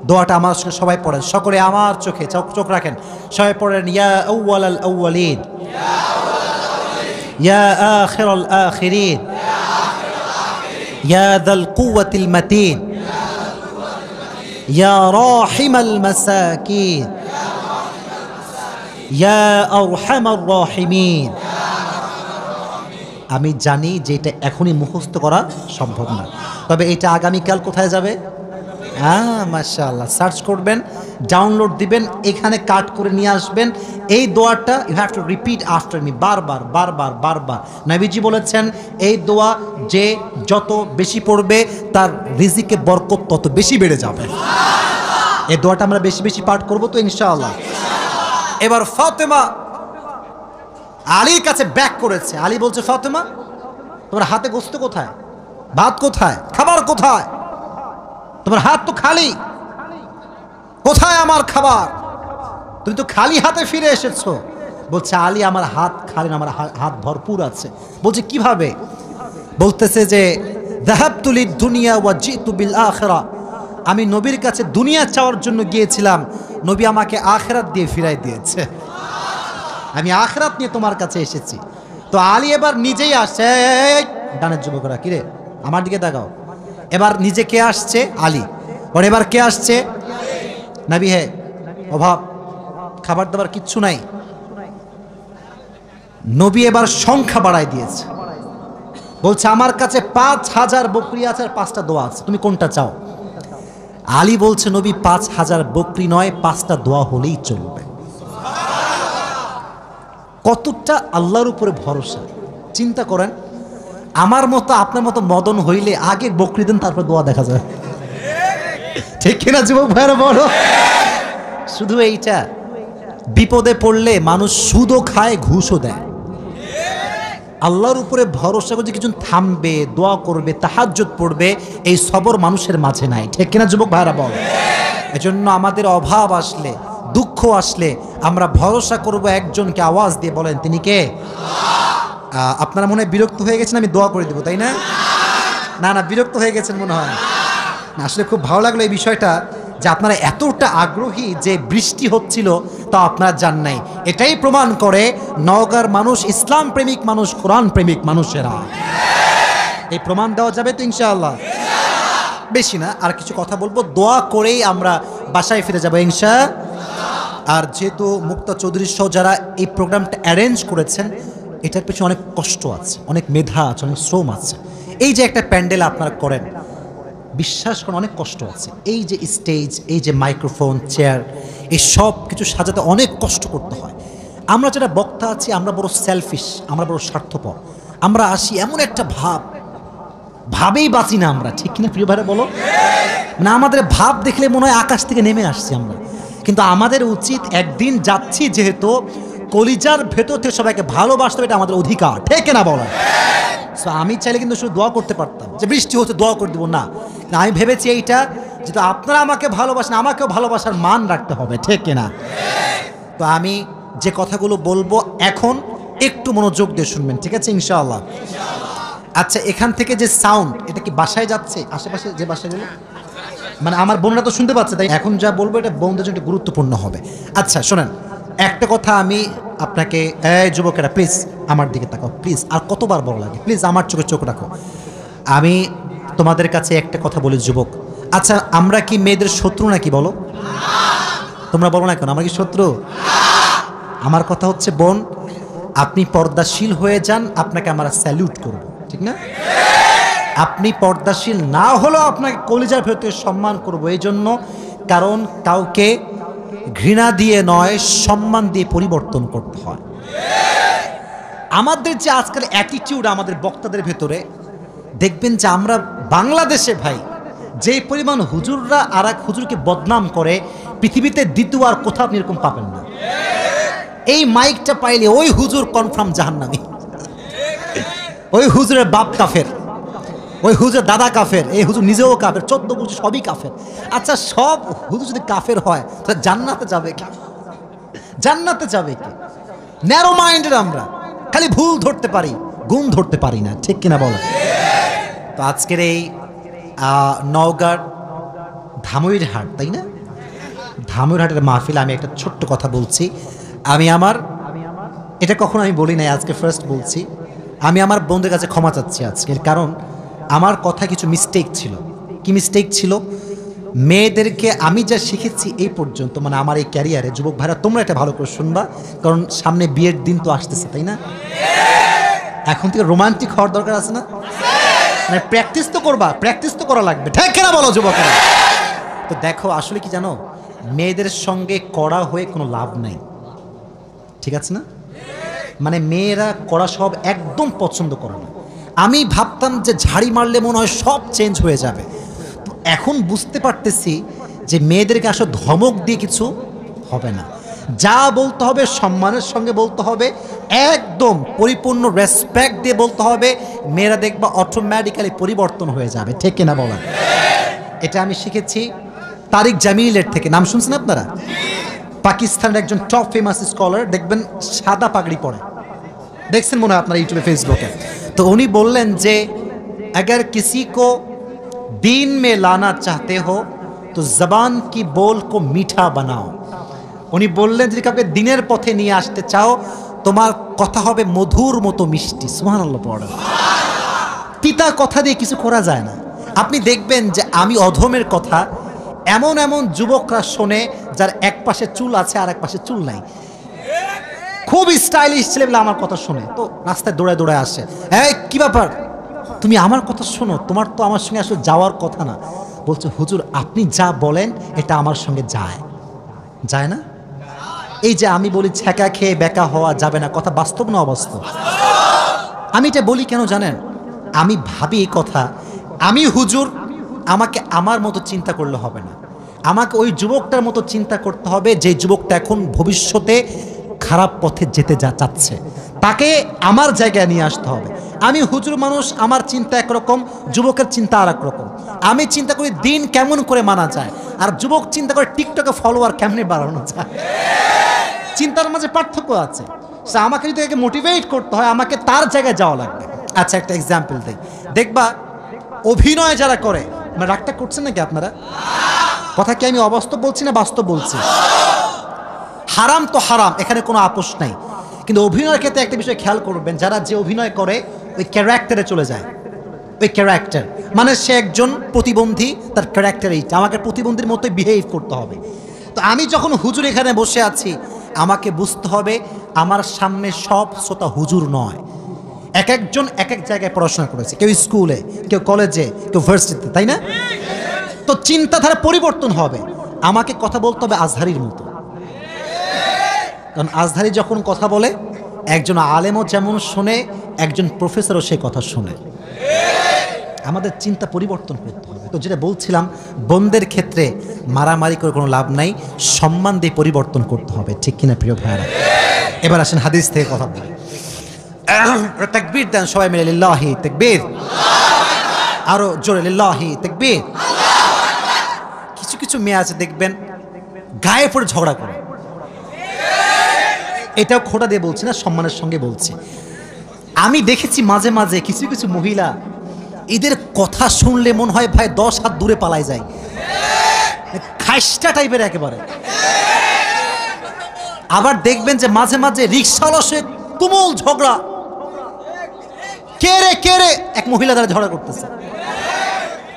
দোয়াটা আমার সঙ্গে সবাই পড়েন, সকলে আমার চোখে চোখ রাখেন, সবাই পড়েন ইয়া আউয়ালাল আউয়ালিন, ইয়া আখিরাল আখিরিন, ইয়া যাল কুওয়াতিল মাতিন, ইয়া রাহিমাল মাসাকিন, ইয়া আরহামার রাহিমিন। আমি জানি যে এটা এখনই মুখস্থ করা সম্ভব না, তবে এটা আগামীকাল কোথায় যাবে? মাশাআল্লাহ, সার্চ করবেন, ডাউনলোড দিবেন, এখানে কাট করে নিয়ে আসবেন। এই দোয়াটা you have to repeat after me, বারবার বারবার বারবার। নবীজি বলেছেন এই দোয়া যে যত বেশি পড়বে তার রিজিকে বরকত তত বেশি বেড়ে যাবে। এই দোয়াটা আমরা বেশি বেশি পাঠ করবো তো ইনশাআল্লাহ। এবার ফাতেমা আলীর কাছে ব্যাক করেছে। আলী বলছে ফাতেমা তোমার হাতে গোস্ত কোথায়? ভাত কোথায়, খাবার কোথায়? তোমার হাত তো খালি, কোথায় আমার খাবার? তুমি তো খালি হাতে ফিরে এসেছো। বলছে আলী আমার হাত খালি না, আমার হাত ভরপুর আছে। বলছে কিভাবে? বলতেছে যে যাহাবতু লিদ-দুনিয়া ওয়া জিতু বিল আখিরাহ, আমি নবীর কাছে দুনিয়া চাওয়ার জন্য গিয়েছিলাম, নবী আমাকে আখিরাত দিয়ে ফিরাই দিয়েছে। আমি আখিরাত নিয়ে তোমার কাছে এসেছি। তো আলী এবার নিজেই আসছে। ডানের যুবকরা কিরে আমার দিকে তাকাও। এবার নিজে কে আসছে? আলী। ওর এবার কে আসছে? নবী। হে অভাব, খাবার দাবার কিচ্ছু নাই। নবী এবার সংখ্যা বাড়ায় দিয়েছে। বলছে আমার কাছে 5000 বকরি আছে আর 5টা দোয়া আছে, তুমি কোনটা চাও? আলী বলছে নবী 5000 বকরি নয়, 5টা দোয়া হলেই চলবে। কতটা আল্লাহর উপরে ভরসা চিন্তা করেন। আমার মতো আপনার মতো মদন হইলে আগে বকরি দেন, তারপর দোয়া দেখা যায়। ঠিক কিনা যুবক ভাইরা বলো? শুধু এইটা, বিপদে পড়লে মানুষ সুদও খায়, ঘুষও দেয়। আল্লাহর উপরে ভরসা করে কিছু থামবে, দোয়া করবে, তাহাজ্জুদ পড়বে, এই সবর মানুষের মাঝে নাই। ঠিক কিনা যুবক ভাইরা বল? এজন্য আমাদের অভাব আসলে, দুঃখ আসলে আমরা ভরসা করব একজনকে। আওয়াজ দিয়ে বলেন তিনি কে? আপনারা মনে হয় বিরক্ত হয়ে গেছেন, আমি দোয়া করে দেবো, তাই না? না না, বিরক্ত হয়ে গেছেন মনে হয় না। আসলে খুব ভালো লাগলো এই বিষয়টা, যে আপনারা এতটা আগ্রহী যে বৃষ্টি হচ্ছিল তা আপনারা জান নাই। এটাই প্রমাণ করে নওগাঁর মানুষ ইসলাম প্রেমিক মানুষ, কোরআন প্রেমিক মানুষেরা। এই প্রমাণ দেওয়া যাবে তো ইনশাআল্লাহ? বেশি না, আর কিছু কথা বলবো, দোয়া করেই আমরা বাসায় ফিরে যাবো ইনশাআল্লাহ। আর যেহেতু মুক্তা চৌধুরী সহ যারা এই প্রোগ্রামটা অ্যারেঞ্জ করেছেন, এটার পিছনে অনেক কষ্ট আছে, অনেক মেধা আছে, অনেক শ্রম আছে। এই যে একটা প্যান্ডেল আপনারা করেন, বিশ্বাস করেন অনেক কষ্ট আছে। এই যে স্টেজ, এই যে মাইক্রোফোন, চেয়ার, এই সব কিছু সাজাতে অনেক কষ্ট করতে হয়। আমরা যারা বক্তা আছি, আমরা বড় সেলফিশ, আমরা বড় স্বার্থপর। আমরা আসি এমন একটা ভাবেই বাঁচি না আমরা, ঠিক কিনা প্রিয় ভাইরা বলো? না, আমাদের ভাব দেখলে মনে হয় আকাশ থেকে নেমে আসছি আমরা। কিন্তু আমাদের উচিত, একদিন যাচ্ছি যেহেতু, কলিজার ভেতর থেকে সবাইকে ভালোবাসতে হবে, এটা আমাদের অধিকার। ঠিক কিনা বলো? সো আমি চাইলে কিন্তু শুধু দোয়া করতে পারতাম, যে বৃষ্টি হচ্ছে দোয়া করে দেবো, না। আমি ভেবেছি এইটা, যেহেতু আপনারা আমাকে ভালোবাসেন, আমাকেও ভালোবাসার মান রাখতে হবে। ঠিক কিনা? তো আমি যে কথাগুলো বলবো এখন একটু মনোযোগ দিয়ে শুনবেন, ঠিক আছে ইনশাআল্লাহ? আচ্ছা, এখান থেকে যে সাউন্ড, এটা কি বাসায় যাচ্ছে? আশেপাশে যে বাসাগুলো, মানে আমার বোনরা তো শুনতে পাচ্ছে, তাই এখন যা বলবো এটা বোনদের জন্য গুরুত্বপূর্ণ হবে। আচ্ছা শোনেন, একটা কথা আমি আপনাকে, এই যুবকেরা প্লিজ আমার দিকে তাকাও, প্লিজ। আর কতবার বড় লাগে, প্লিজ আমার চোখে চোখ রাখো। আমি তোমাদের কাছে একটা কথা বলি যুবক, আচ্ছা আমরা কি মেয়েদের শত্রু নাকি বলো? তোমরা বলো না কেন, আমরা কি শত্রু? আমার কথা হচ্ছে বোন, আপনি পর্দাশীল হয়ে যান, আপনাকে আমরা স্যালুট করব, ঠিক না? আপনি পর্দাশীল না হলেও আপনাকে কলিজার ভেতরে সম্মান করব। এই জন্য, কারণ কাউকে ঘৃণা দিয়ে নয়, সম্মান দিয়ে পরিবর্তন করতে হয়। আমাদের যে আজকাল অ্যাটিটিউড আমাদের বক্তাদের ভেতরে, দেখবেন যে আমরা বাংলাদেশে ভাই যে পরিমাণ হুজুররা আর এক হুজুরকে বদনাম করে, পৃথিবীতে দ্বিতীয় আর কোথাও আপনি এরকম পাবেন না। এই মাইকটা পাইলে ওই হুজুর কনফার্ম জাহান্নামী, ওই হুজুরের বাপ কাফের, ওই হুজুর দাদা কাফের, এই হুজুর নিজেও কাফের, 14 বছর সবই কাফের। আচ্ছা, সব হুজুর যদি কাফের হয় তাহলে জান্নাতে যাবে কি? জান্নাতে যাবে কি? ন্যারো মাইন্ডের আমরা, খালি ভুল ধরতে পারি, গুণ ধরতে পারি না। ঠিক কিনা বলো? তো আজকের এই নওগাঁর ধামইরহাট, তাই না? ধামইরহাটের মাহফিলে আমি একটা ছোট্ট কথা বলছি। আমি আমার, এটা কখনো আমি বলি নাই, আজকে ফার্স্ট বলছি। আমি আমার বন্ধুদের কাছে ক্ষমা চাচ্ছি আজকের, কারণ আমার কথা কিছু মিস্টেক ছিল। কি মিস্টেক ছিল? মেয়েদেরকে আমি যা শিখেছি এই পর্যন্ত, মানে আমার এই ক্যারিয়ারে, যুবক ভাইরা তোমরা এটা ভালো করে শুনবা, কারণ সামনে বিয়ের দিন তো আসতেছে, তাই না? এখন থেকে রোমান্টিক হওয়ার দরকার আছে না? মানে প্র্যাকটিস তো করবা, প্র্যাকটিস তো করা লাগবে। ঠিক কিনা বলো যুবকেরা? তো দেখো, আসলে কি জানো, মেয়েদের সঙ্গে কড়া হয়ে কোনো লাভ নাই, ঠিক আছে না? মানে মেয়েরা কড়া সব একদম পছন্দ করে না। আমি ভাবতাম যে ঝাড়ি মারলে মনে হয় সব চেঞ্জ হয়ে যাবে। এখন বুঝতে পারতেছি যে মেয়েদেরকে আসলে ধমক দিয়ে কিছু হবে না। যা বলতে হবে সম্মানের সঙ্গে বলতে হবে, একদম পরিপূর্ণ রেসপেক্ট দিয়ে বলতে হবে। মেয়েরা দেখবা অটোমেটিক্যালি পরিবর্তন হয়ে যাবে, ঠিক কিনা বলা? এটা আমি শিখেছি তারিক জামিলের থেকে। নাম শুনছেন আপনারা? পাকিস্তানের একজন টপ ফেমাস স্কলার, দেখবেন সাদা পাগড়ি পরে, দেখছেন মনে হয় আপনারা ইউটিউবে ফেসবুকে। তো উনি বললেন যে अगर किसी को दीन में लाना चाहते हो तो जबान की बोल को मीठा बनाओ। উনি বললেন যদি কাউকে দিনের পথে নিয়ে আসতে চাও তোমার কথা হবে মধুর মতো মিষ্টি। সুবহানাল্লাহ পড়া। পিতা কথা দিয়ে কিছু করা যায় না। আপনি দেখবেন যে আমি অধমের কথা এমন এমন যুবকরা শোনে যার এক পাশে চুল আছে আর এক পাশে চুল নাই, খুব স্টাইলিশ ছেলেগুলো আমার কথা শুনে তো রাস্তায় দৌড়ায় দৌড়ায় আসে, হ্যাঁ কি ব্যাপার তুমি আমার কথা শোনো, তোমার তো আমার সঙ্গে আসলে যাওয়ার কথা না। বলছে হুজুর আপনি যা বলেন এটা আমার সঙ্গে যায়, যায় না? এই যে আমি বলি ছ্যাঁকা খেয়ে বেকা হওয়া যাবে না, কথা বাস্তব না অবাস্তব? আমি এটা বলি কেন জানেন? আমি ভাবি এই কথা, আমি হুজুর আমাকে আমার মতো চিন্তা করলে হবে না, আমাকে ওই যুবকটার মতো চিন্তা করতে হবে যে যুবকটা এখন ভবিষ্যতে খারাপ পথে যেতে চাচ্ছে, তাকে আমার জায়গায় নিয়ে আসতে হবে। আমি হুজুর মানুষ, আমার চিন্তা একরকম, যুবকের চিন্তা আর এক রকম। আমি চিন্তা করি দিন কেমন করে মানা যায়, আর যুবক চিন্তা করে টিকটকে ফলোয়ার কেমনে বাড়ানো যায়। চিন্তার মাঝে পার্থক্য আছে। আমাকে যদি তাকে মোটিভেট করতে হয় আমাকে তার জায়গায় যাওয়া লাগবে। আচ্ছা একটা এক্সাম্পল দিই, দেখবা অভিনয় যারা করে, মানে রাগটা করছেন নাকি আপনারা? কথা কি আমি অবাস্তব বলছি না বাস্তব বলছি? হারাম তো হারাম, এখানে কোনো আপোষ নাই, কিন্তু অভিনয়ের ক্ষেত্রে একটা বিষয় খেয়াল করবেন, যারা যে অভিনয় করে ওই ক্যারেক্টারে চলে যায়। ওই ক্যারেক্টার মানে সে একজন প্রতিবন্ধী, তার ক্যারেক্টার এইটা, আমাকে প্রতিবন্ধীর মতোই বিহেভ করতে হবে। তো আমি যখন হুজুর এখানে বসে আছি আমাকে বুঝতে হবে আমার সামনে সব শ্রোতা হুজুর নয়, এক একজন এক এক জায়গায় পড়াশোনা করেছে, কেউ স্কুলে, কেউ কলেজে, কেউ ভার্সিটিতে, তাই না? তো চিন্তাধারা পরিবর্তন হবে, আমাকে কথা বলতে হবে আজহারির মতো। কারণ আজহারি যখন কথা বলে একজন আলেমও যেমন শোনে, একজন প্রফেসরও সেই কথা শোনে। আমাদের চিন্তা পরিবর্তন করতে হবে। তো যেটা বলছিলাম, বোনদের ক্ষেত্রে মারামারি করে কোনো লাভ নাই, সম্মান দিয়ে পরিবর্তন করতে হবে, ঠিক কিনা প্রিয় ভাইরা? এবার আসেন হাদিস থেকে কথা বলি। তাকবীর দেন সবাই মিলে, লিল্লাহি তাকবীর, আরো জোরে লিল্লাহি তাকবীর। কিছু কিছু মেয়ে আছে দেখবেন গায়ে পড়ে ঝগড়া করে, এটাও খোটা দিয়ে বলছি না, সম্মানের সঙ্গে বলছি। আমি দেখেছি মাঝে মাঝে কিছু কিছু মহিলা এদের কথা শুনলে মনে হয় ভাই 10 হাত দূরে পালাই যায়, খাইস্টা টাইপের একেবারে। আবার দেখবেন যে মাঝে মাঝে রিক্সাওয়ালার সঙ্গে তুমুল ঝগড়া, কে রে কে রে, এক মহিলা দ্বারা ঝগড়া করতেছে,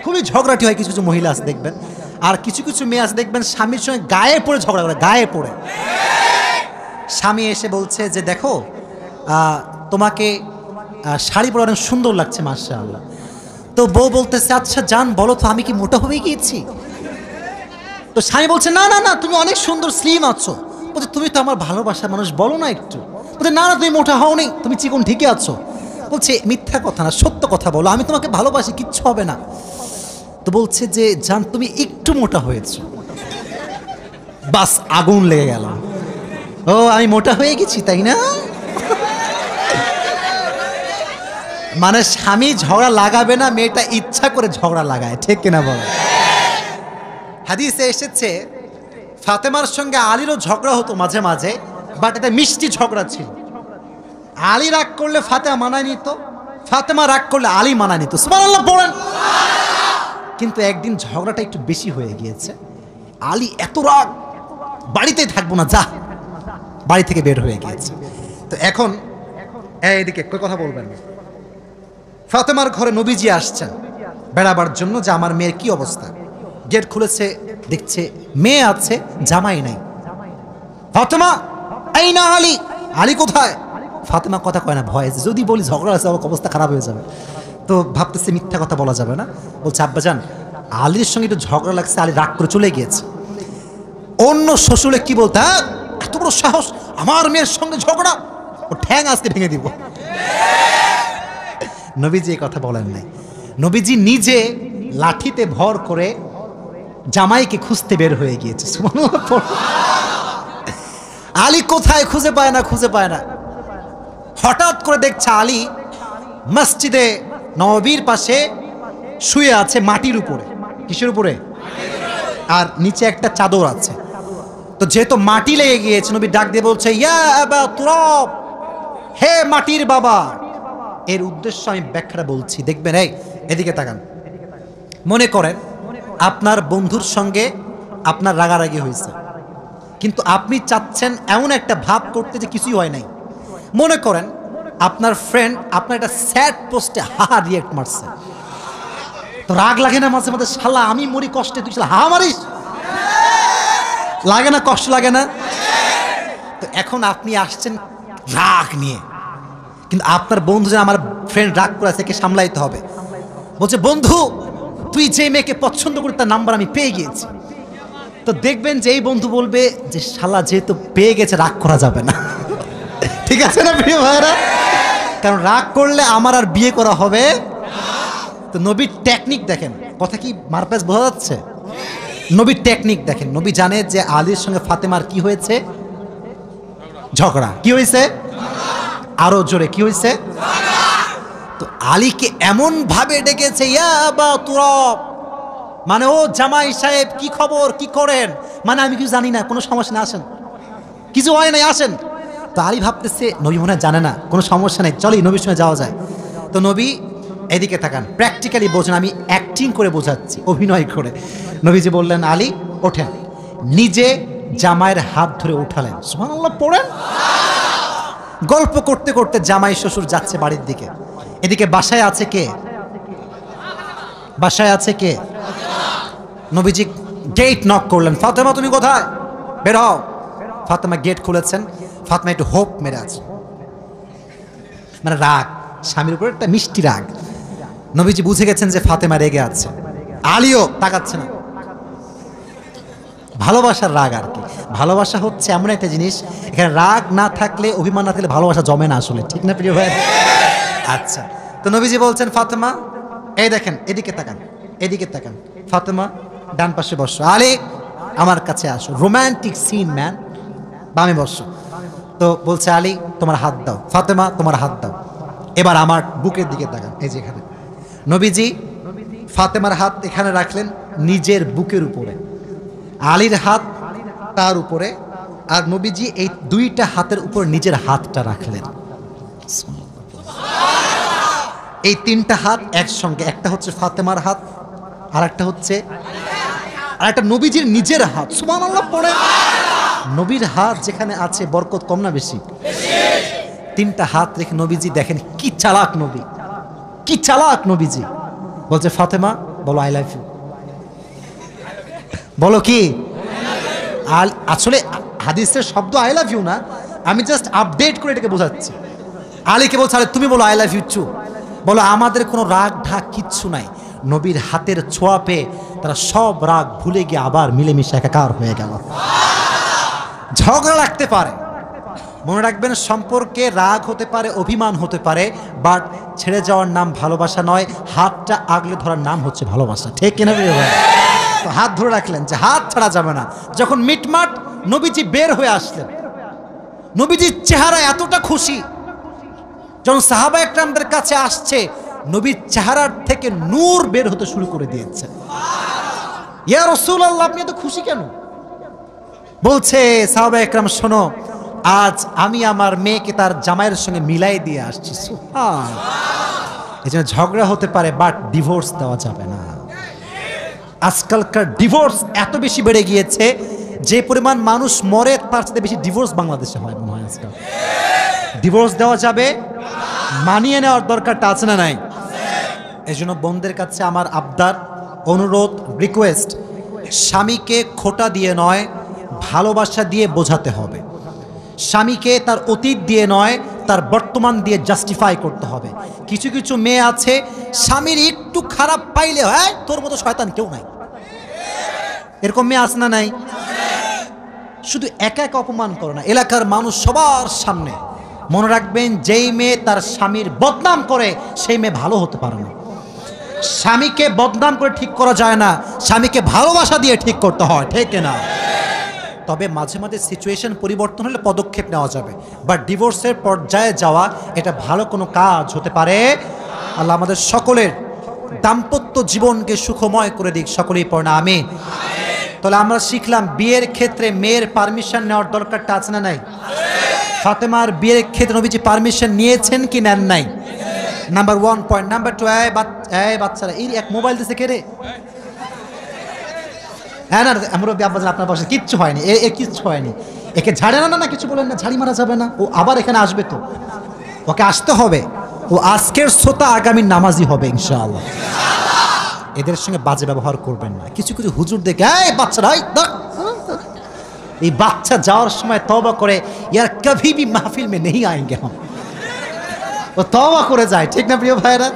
খুবই ঝগড়াটি হয়। কিছু কিছু মহিলা আছে দেখবেন, আর কিছু কিছু মেয়ে আছে দেখবেন স্বামীর সঙ্গে গায়ে পড়ে ঝগড়া করে, গায়ে পড়ে। স্বামী এসে বলছে যে দেখো তোমাকে শাড়ি পরে অনেক সুন্দর লাগছে মাশাআল্লাহ। তো বউ বলতেছে আচ্ছা জান বলো তো আমি কি মোটা হয়ে গিয়েছি? তো স্বামী বলছে না না না তুমি অনেক সুন্দর স্লিম আছো। বলছে তুমি তো আমার ভালোবাসার মানুষ, বলো না একটু। বলছে না না তুমি মোটা হওনি, তুমি চিকন ঠিকই আছো। বলছে মিথ্যা কথা না, সত্য কথা বলো, আমি তোমাকে ভালোবাসি, কিচ্ছু হবে না। তো বলছে যে জান তুমি একটু মোটা হয়েছো। বাস আগুন লেগে গেল, ও আমি মোটা হয়ে গেছি তাই না? মানে স্বামী ঝগড়া লাগাবে না, মেয়েটা ইচ্ছা করে ঝগড়া লাগায়, ঠিক কিনা বলো? হাদিসে এসেছে ফাতেমার সঙ্গে আলীরও ঝগড়া হতো মাঝে মাঝে, বাট এটা মিষ্টি ঝগড়া ছিল। আলী রাগ করলে ফাতেমা মানায় নিত, ফাতেমা রাগ করলে আলী মানায় নিত। সুবহানাল্লাহ বলেন। কিন্তু একদিন ঝগড়াটা একটু বেশি হয়ে গিয়েছে, আলী এত রাগ বাড়িতেই থাকবো না, যা, বাড়ি থেকে বের হয়ে গিয়েছে। তো এখন এইদিকে কথা বলবেন, ফাতেমার ঘরে নবীজি আসছেন বেড়াবার জন্য যে আমার মেয়ের কি অবস্থা। গেট খুলেছে, দেখছে মেয়ে আছে, জামাই নাই। ফাতেমা এই না আলী, আলী কোথায়? ফাতেমা কথা কয় না, ভয় আছে, যদি বলি ঝগড়া আছে অবস্থা খারাপ হয়ে যাবে। তো ভাবতেছে মিথ্যা কথা বলা যাবে না, বলছে আব্বাজান আলীর সঙ্গে একটু ঝগড়া লাগছে, আলী রাগ করে চলে গিয়েছে। অন্য শ্বশুরে কি বলতে, হ্যাঁ এত বড় সাহস আমার মেয়ের সঙ্গে ঝগড়া, ও ঠ্যাং আজকে ভেঙে দিব। নবীজি এই কথা বলেন নাই, নবীজি নিজে লাঠিতে ভর করে জামাইকে খুঁজতে বের হয়ে গিয়েছে। আলী কোথায় খুঁজে পায় না, খুঁজে পায় না। হঠাৎ করে দেখছে আলী মসজিদে নববীর পাশে শুয়ে আছে মাটির উপরে। কিসের উপরে? আর নিচে একটা চাদর আছে। তো যেহেতু মাটি লেগে গিয়েছে, নবী ডাক দিয়ে বলছে, ইয়া আবা তুরাব, হে মাটির বাবা। এর উদ্দেশ্য আমি ব্যাখ্যাটা বলছি, দেখবেন। এই এদিকে তাকান। মনে করেন আপনার বন্ধুর সঙ্গে আপনার রাগারাগি হয়েছে, কিন্তু আপনি চাচ্ছেন এমন একটা ভাব করতে যে কিছুই হয় নাই। মনে করেন আপনার ফ্রেন্ড আপনার একটা স্যাড পোস্টে হা রিয়েক্ট মারছে, তো রাগ লাগে না মাঝে মাঝে? শালা আমি মরি কষ্টে, তুই শালা হা মারিস, লাগে না? কষ্ট লাগে না? তো এখন আপনি আসছেন রাগ নিয়ে, কিন্তু আপনার বন্ধু যে আমার ফ্রেন্ড রাগ করে আছে, একে সামলাইতে হবে। বলছে, বন্ধু তুই যে মেয়েকে পছন্দ করি তার নাম্বার আমি পেয়ে গিয়েছি। তো দেখবেন যে এই বন্ধু বলবে যে শালা যেহেতু পেয়ে গেছে রাগ করা যাবে না। ঠিক আছে না প্রিয় ভাইরা? কারণ রাগ করলে আমার আর বিয়ে করা হবে। তো নবীর টেকনিক দেখেন, কথা কি মারপ্যাচ বোঝা যাচ্ছে? নবীর টেকনিক দেখেন। নবী জানে যে আলীর সঙ্গে ফাতেমার কি হয়েছে? ঝগড়া। কি হয়েছে? আরো জোরে কি হয়েছে? তো আলীকে এমন ভাবে ডেকেছে, ইয়া আবা তুরাব, মানে ও জামাই সাহেব কি খবর, কি করেন? মানে আমি কিছু জানি না, কোনো সমস্যা না, আসেন, কিছু হয় নাই, আসেন। তো আলী ভাবতেছে নবী মনে হয় জানে না, কোনো সমস্যা নেই, চলি নবীর সঙ্গে যাওয়া যায়। তো নবী এদিকে তাকান, প্র্যাকটিক্যালি বোঝেন, আমি অ্যাক্টিং করে বোঝাচ্ছি, অভিনয় করে। নবীজি বললেন, আলী ওঠেন। নিজে জামাইয়ের হাত ধরে উঠালেন। সুবহানাল্লাহ পড়েন। গল্প করতে করতে জামাই শ্বশুর যাচ্ছে বাড়ির দিকে। এদিকে বাসায় আছে কে? বাসায় আছে কে? নবীজি গেট নক করলেন, ফাতেমা তুমি কোথায়, বের হও। ফাতেমা গেট খুলেছেন। ফাতেমা একটু হোপ মেরে আছে, মানে রাগ, স্বামীর উপর একটা মিষ্টি রাগ। নবীজি বুঝে গেছেন যে ফাতেমা রেগে আছে। আলীও তাকাচ্ছে না। ভালোবাসার রাগ আর কি। ভালোবাসা হচ্ছে এমন একটা জিনিস, এখানে রাগ না থাকলে, অভিমান না থাকলে ভালোবাসা জমে না আসলে, ঠিক না প্রিয় ভাই? আচ্ছা, তো নবীজি বলছেন, ফাতেমা এই দেখেন, এদিকে তাকান, এদিকে তাকান। ফাতেমা ডান পাশে বসো, আলী আমার কাছে আসো, রোম্যান্টিক সিন ম্যান, বামে বসো। তো বলছে, আলী তোমার হাত দাও, ফাতেমা তোমার হাত দাও। এবার আমার বুকের দিকে তাকান, এই যে এখানে। নবীজি ফাতেমার হাত এখানে রাখলেন নিজের বুকের উপরে, আলীর হাত তার উপরে, আর নবীজি এই দুইটা হাতের উপর নিজের হাতটা রাখলেন। এই তিনটা হাত একসঙ্গে, একটা হচ্ছে ফাতেমার হাত, আর একটা হচ্ছে, আর একটা নবীজির নিজের হাত। সুবহানাল্লাহ পড়ে। নবীর হাত যেখানে আছে বরকত কম না বেশি? তিনটা হাত রেখে নবীজি দেখেন কি চালাক নবী, কি চালাক নবীজি। বলছে, ফাতেমা বলো আই লাভ ইউ, বলো কি? আসলে হাদিসের শব্দ আই লাভ ইউ না, আমি জাস্ট আপডেট করে এটাকে বোঝাচ্ছি। আলীকে বলছে, আরে তুমি বলো আই লাভ ইউ টু, বলো আমাদের কোনো রাগ ঢাক কিচ্ছু নাই। নবীর হাতের ছোঁয়া পেয়ে তারা সব রাগ ভুলে গিয়ে আবার মিলেমিশে একাকার হয়ে গেল। ঝগড়া লাগতে পারে, মনে রাখবেন সম্পর্কে রাগ হতে পারে, অভিমান হতে পারে, বাট ছেড়ে যাওয়ার নাম ভালোবাসা নয়, হাতটা আগলে ধরার নাম হচ্ছে ভালোবাসা, ঠিক কিনা? হাত ধরে রাখলেন যে হাত ছাড়া যাবে না। যখন মিটমাট নবীজি বের হয়ে আসলেন, নবীজির চেহারা এতটা খুশি, যখন সাহাবা একরামদের কাছে আসছে, নবীর চেহারার থেকে নূর বের হতে শুরু করে দিয়েছে। ইয়া রাসূলুল্লাহ আপনি এত খুশি কেন? বলছে, সাহাবা একরাম শোনো, আজ আমি আমার মেয়েকে তার জামাইয়ের সঙ্গে মিলাই দিয়ে আসছি। এই জন্য ঝগড়া হতে পারে, বাট ডিভোর্স দেওয়া যাবে না। আজকালকার ডিভোর্স এত বেশি বেড়ে গিয়েছে, যে পরিমাণ মানুষ মরে তার সাথে বেশি ডিভোর্স বাংলাদেশে হয় মনে হয় আজকাল। ডিভোর্স দেওয়া যাবে, মানিয়ে নেওয়ার দরকারটা আছে না নাই? এই জন্য বোনদের কাছে আমার আবদার, অনুরোধ, রিকোয়েস্ট, স্বামীকে খোটা দিয়ে নয়, ভালোবাসা দিয়ে বোঝাতে হবে। স্বামীকে তার অতীত দিয়ে নয়, তার বর্তমান দিয়ে জাস্টিফাই করতে হবে। কিছু কিছু মেয়ে আছে স্বামীর একটু খারাপ পাইলে, হ্যাঁ তোর মতো শয়তান কেউ নাই, এরকম মেয়ে আছে না নাই? শুধু একা একা অপমান করে না, এলাকার মানুষ সবার সামনে। মনে রাখবেন, যেই মেয়ে তার স্বামীর বদনাম করে সেই মেয়ে ভালো হতে পারে না। স্বামীকে বদনাম করে ঠিক করা যায় না, স্বামীকে ভালোবাসা দিয়ে ঠিক করতে হয়, ঠিক না? তবে মাঝে মাঝে সিচুয়েশন পরিবর্তন হলে পদক্ষেপ নেওয়া যাবে, বাট ডিভোর্সের পর্যায়ে যাওয়া এটা ভালো কোনো কাজ হতে পারে। আল্লাহ আমাদের সকলের দাম্পত্য জীবনকে সুখময় করে দিক, সকলেই পড়ে না আমিন। তাহলে আমরা শিখলাম বিয়ের ক্ষেত্রে মেয়ের পারমিশন নেওয়ার দরকারটা আছে না নাই? ফাতেমার বিয়ের ক্ষেত্রে নবীজি পারমিশন নিয়েছেন কি নেন নাই? Number 1 point. নাম্বার 2, এই বাচ্চারা এই এক মোবাইল দিছে কে রে? হ্যাঁ না মুরব্বী আব্বাজান আপনার পাশে কিচ্ছু হয়নি, এ কিচ্ছু হয়নি, একে ঝাড়ে না না কিছু বলেন না, ঝাড়ি মারা যাবে না, ও আবার এখানে আসবে তো, ওকে আসতে হবে, ও আজকের শ্রোতা আগামী নামাজি হবে ইনশাআল্লাহ। এদের সঙ্গে বাজে ব্যবহার করবেন না। কিছু কিছু হুজুর দেখে এই বাচ্চারা এই বাচ্চা যাওয়ার সময় তওবা করে ইয়ার কভি ভি মাহফিল মে নেই আয়েঙ্গে হাম, ও তওবা করে যায়, ঠিক না প্রিয় ভাইরা?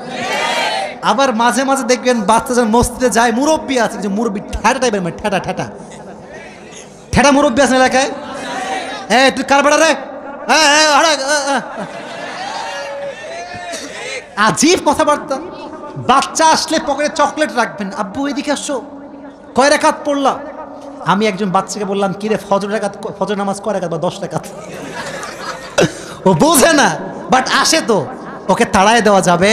আবার মাঝে মাঝে দেখবেন বাচ্চা যখন মসজিদে যায়, মুরব্বী আছে কিছু মুরব্বী ঠেটা টাইপের, মানে ঠেটা ঠেটা ঠেটা মুরব্বী আছে এলাকায়, হ্যাঁ তুই কার বেড়া রে, আজীব কথাবার্তা। বাচ্চা আসলে পকেটে চকলেট রাখবেন, আব্বু এদিকে আসো, কয় রাকাত পড়লা? আমি একজন বাচ্চাকে বললাম কি রে ফজর নামাজ কয় রাকাত বা 10 রাকাত? ও বোঝে না, বাট আসে তো, ওকে তাড়ায় দেওয়া যাবে?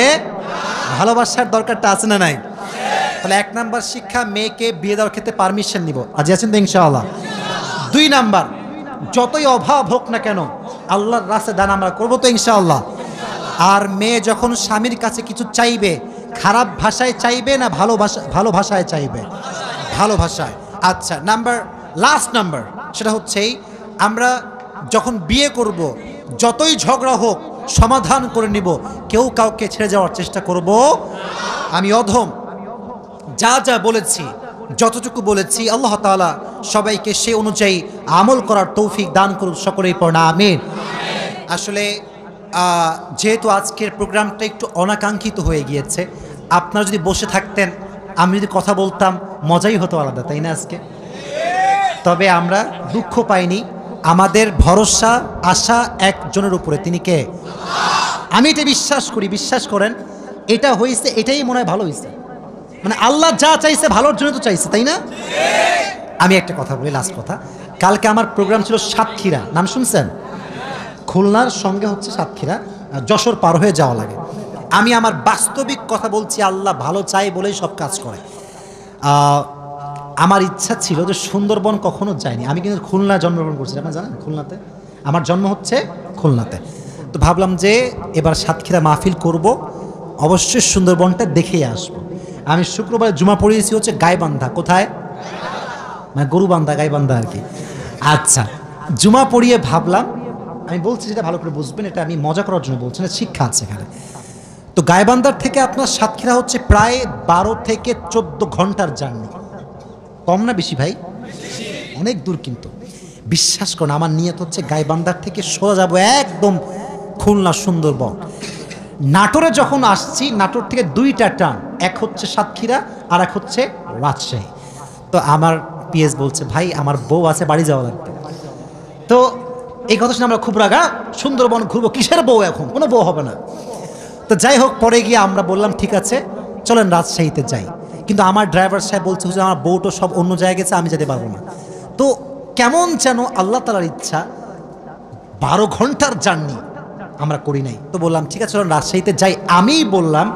ভালোবাসার দরকারটা আছে না নাই? তাহলে 1 নাম্বার শিক্ষা, মেয়েকে বিয়ে দেওয়ার ক্ষেত্রে পারমিশন নিব, আজ আছেন তো ইনশাআল্লাহ। 2 নাম্বার, যতই অভাব হোক না কেন আল্লাহর রাস্তায় দান আমরা করবো তো ইনশাআল্লাহ। আর মেয়ে যখন স্বামীর কাছে কিছু চাইবে, খারাপ ভাষায় চাইবে না ভালো ভাষায় চাইবে? ভালো ভাষায়। আচ্ছা, লাস্ট নাম্বার সেটা হচ্ছে আমরা যখন বিয়ে করব যতই ঝগড়া হোক সমাধান করে নিব, কেউ কাউকে ছেড়ে যাওয়ার চেষ্টা করব। আমি অধম, যা যা বলেছি, যতটুকু বলেছি আল্লাহ তাআলা সবাইকে সে অনুযায়ী আমল করার তৌফিক দান করুন, সকলেই পড়না আমিন। আসলে যেহেতু আজকের প্রোগ্রামটা একটু অনাকাঙ্ক্ষিত হয়ে গিয়েছে, আপনারা যদি বসে থাকতেন, আমি যদি কথা বলতাম, মজাই হতো আলাদা, তাই না আজকে? তবে আমরা দুঃখ পাইনি, আমাদের ভরসা আশা একজনের উপরে, তিনি কে? আমি এটা বিশ্বাস করি, বিশ্বাস করেন, এটা হয়েছে, এটাই মনে হয় ভালো হয়েছে, মানে আল্লাহ যা চাইছে ভালোর জন্য তো চাইছে, তাই না? আমি একটা কথা বলি, লাস্ট কথা, কালকে আমার প্রোগ্রাম ছিল সাতক্ষীরা, নাম শুনছেন? খুলনার সঙ্গে হচ্ছে সাতক্ষীরা, যশোর পার হয়ে যাওয়া লাগে। আমি আমার বাস্তবিক কথা বলছি, আল্লাহ ভালো চাই বলেই সব কাজ করে। আমার ইচ্ছা ছিল যে সুন্দরবন কখনো যায়নি, আমি কিন্তু খুলনা জন্মগ্রহণ করছি, আপনারা জানেন খুলনাতে আমার জন্ম হচ্ছে খুলনাতে। তো ভাবলাম যে এবার সাতক্ষীরা মাহফিল করব, অবশ্যই সুন্দরবনটা দেখেই আসবো। আমি শুক্রবার জুমা পড়িয়েছি হচ্ছে গাইবান্ধা, কোথায়? মানে গরুবান্ধা, গাইবান্ধা আর কি। আচ্ছা, জুমা পড়িয়ে ভাবলাম, আমি বলছি যেটা ভালো করে বুঝবেন, এটা আমি মজা করার জন্য বলছি না, শিক্ষা আছে এখানে। তো গাইবান্ধার থেকে আপনার সাতক্ষীরা হচ্ছে প্রায় 12 থেকে 14 ঘন্টার জার্নি, কম না বেশি ভাই? অনেক দূর। কিন্তু বিশ্বাস করুন, আমার নিয়ত হচ্ছে গাইবান্ধার থেকে সোজা যাবো একদম খুলনা সুন্দরবন। নাটোরে যখন আসছি, নাটোর থেকে 2টা টার্ন, এক হচ্ছে সাতক্ষীরা আর এক হচ্ছে রাজশাহী। তো আমার পিএস বলছে, ভাই আমার বউ আছে, বাড়ি যাওয়া লাগবে। তো এই কথা শুনে আমরা খুব রাগা, সুন্দরবন ঘুরবো, কিসের বউ, এখন কোনো বউ হবে না। তো যাই হোক, পরে গিয়ে আমরা বললাম ঠিক আছে চলেন রাজশাহীতে যাই, কিন্তু আমার ড্রাইভার সাহেব বলছে যে আমার বউটো সব অন্য জায়গায় গেছে, আমি যেতে পারবো না। তো কেমন যেন আল্লাহ তাআলার ইচ্ছা 12 ঘন্টার জার্নি আমরা করি নাই। তো বললাম ঠিক আছে চলেন রাজশাহীতে যাই। আমি বললাম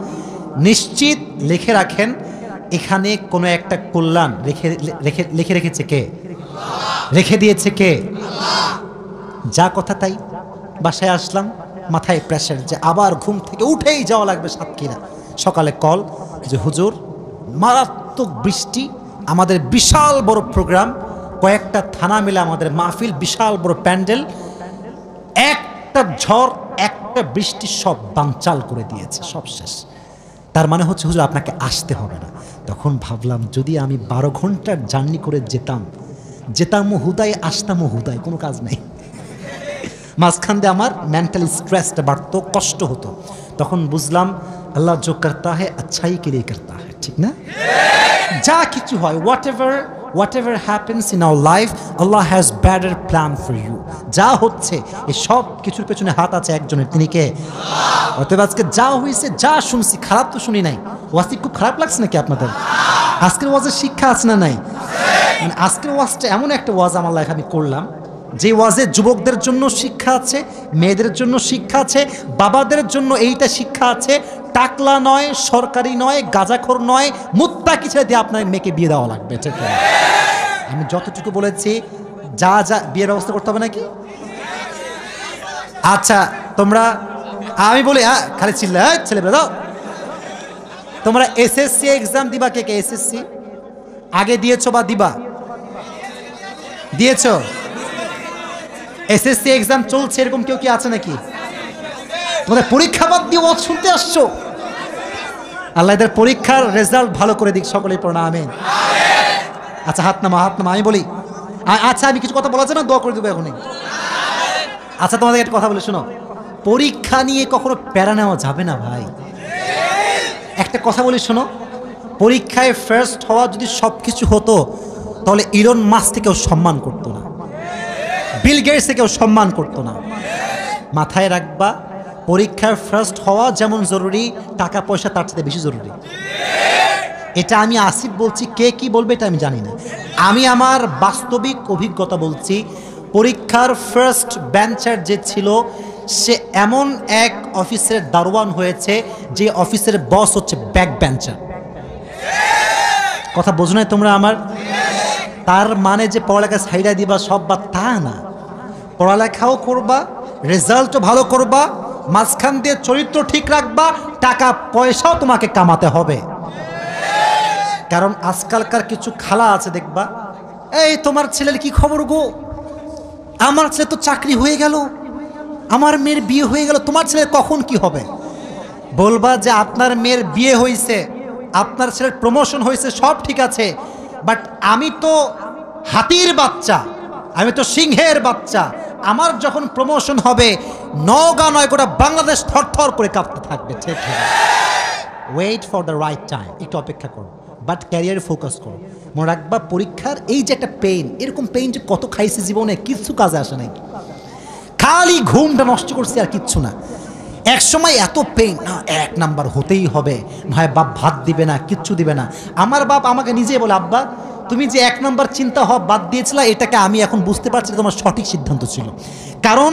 নিশ্চিত লিখে রাখেন, এখানে কোনো একটা কল্যাণ লিখে রেখেছে কে? রেখে দিয়েছে কে? যা কথা তাই। বাসায় আসলাম, মাথায় প্রেশার যে আবার ঘুম থেকে উঠেই যাওয়া লাগবে সাতক্ষীরা। সকালে কল যে হুজুর মারাত্মক বৃষ্টি, আমাদের বিশাল বড় প্রোগ্রাম, কয়েকটা থানা মিলে আমাদের মাহফিল, বিশাল বড় প্যান্ডেল, একটা ঝড় একটা বৃষ্টি সব বানচাল করে দিয়েছে, সব শেষ। তার মানে হচ্ছে হুজুর আপনাকে আসতে হবে না। তখন ভাবলাম যদি আমি 12 ঘন্টার জার্নি করে যেতাম হুদাই, আসতামও হুদাই, কোনো কাজ নেই। মাঝখান দিয়ে আমার মেন্টালি স্ট্রেসটা বাড়তো, কষ্ট হতো। তখন বুঝলাম আল্লাহ जो करता है अच्छाई के लिए करता है, ঠিক না? যা কিছু হয়, whatever happens in our life, Allah has better plan for you. যা হচ্ছে এই সব কিছুর পেছনে হাত আছে একজনের, তিনি কে? অতএব আজকে যা হয়েছে, যা শুনছি, খারাপ তো শুনি নাই। ওয়াসি খুব খারাপ লাগছে নাকি আপনাদের? আজকের ওয়াজের শিক্ষা আছে না নাই? মানে আজকের ওয়াজটা এমন একটা ওয়াজ আমার লাইফে আমি করলাম, যে ওয়াজে যুবকদের জন্য শিক্ষা আছে, মেয়েদের জন্য শিক্ষা আছে, বাবাদের জন্য এইটা শিক্ষা আছে, টাকলা নয়, সরকারি নয়, গাঁজাখোর নয়, মুত্তাকি ছেড়ে দিয়ে আপনার মেয়েকে বিয়ে দেওয়া লাগবে। ঠিক আছে? আমি যতটুকু বলেছি যা যা বিয়ের ব্যবস্থা করতে হবে নাকি? আচ্ছা তোমরা, আমি বলি হ্যাঁ খালি চিল্লা ছেলে দাও, তোমরা এসএসসি এক্সাম দিবা কে কে? এসএসসি আগে দিয়েছো বা দিবা? দিয়েছো? এসএসসি এক্সাম চলছে এরকম কেউ কি আছে নাকি? তোমাদের পরীক্ষা বাদ দিয়ে ওয়াজ শুনতে আসছো? আল্লাহ এদের পরীক্ষার রেজাল্ট ভালো করে দিক, সকলেই পড়া আমিন। আচ্ছা হাত নামা, হাত নামা। আমি বলি আচ্ছা আমি কিছু কথা বলা যায় না, দোয়া করে দেবো এখনই। আচ্ছা তোমাদের একটা কথা বলে শোনো, পরীক্ষা নিয়ে কখনো প্যারা নেওয়া যাবে না ভাই। একটা কথা বলি শোনো, পরীক্ষায় ফার্স্ট হওয়া যদি সব কিছু হতো তাহলে ইলন মাস্ককে কেউ সম্মান করতো না, বিল গেটসকে কেউ সম্মান করতো না। মাথায় রাখবা, পরীক্ষার ফার্স্ট হওয়া যেমন জরুরি, টাকা পয়সা তার সাথে বেশি জরুরি। এটা আমি আসিফ বলছি, কে কি বলবে এটা আমি জানি না, আমি আমার বাস্তবিক অভিজ্ঞতা বলছি। পরীক্ষার ফার্স্ট বেঞ্চার যে ছিল সে এমন এক অফিসের দারোয়ান হয়েছে যে অফিসের বস হচ্ছে ব্যাক বেঞ্চার। কথা বোঝো না তোমরা আমার? তার মানে যে পড়ালেখা ছাইড়া দিবা সব, বা তা না, পড়ালেখাও করবা, রেজাল্টও ভালো করবা, মাঝখান দিয়ে চরিত্র ঠিক রাখবা, টাকা পয়সাও তোমাকে কামাতে হবে। কারণ আজকালকার কিছু খালা আছে দেখবা, এই তোমার ছেলের কি খবর গো, আমার ছেলে তো চাকরি হয়ে গেল, আমার মেয়ের বিয়ে হয়ে গেল, তোমার ছেলের কখন কি হবে? বলবা যে আপনার মেয়ের বিয়ে হয়েছে, আপনার ছেলের প্রমোশন হয়েছে, সব ঠিক আছে, বাট আমি তো হাতির বাচ্চা, আমি তো সিংহের বাচ্চা, আমার যখন প্রমোশন হবে নওগাঁ নয় গোটা বাংলাদেশ থরথর করে কাঁপতে থাকবে। ঠিক আছে? Wait for the right time, একটু অপেক্ষা করো, বাট ক্যারিয়ারে ফোকাস করো। মনে রাখবা পরীক্ষার এই যে একটা পেইন, এরকম পেইন যে কত খাইছে জীবনে, কিচ্ছু কাজে আসে নাই, খালি ঘুমটা নষ্ট করছি আর কিচ্ছু না। এক সময় এত পেইন, না 1 নাম্বার হতেই হবে, নয় বাপ ভাত দিবে না, কিচ্ছু দিবে না। আমার বাপ আমাকে নিজেই বলে, আব্বা তুমি যে 1 নাম্বার চিন্তা হওয়া বাদ দিয়েছিলা, এটাকে আমি এখন বুঝতে পারছি তোমার সঠিক সিদ্ধান্ত ছিল। কারণ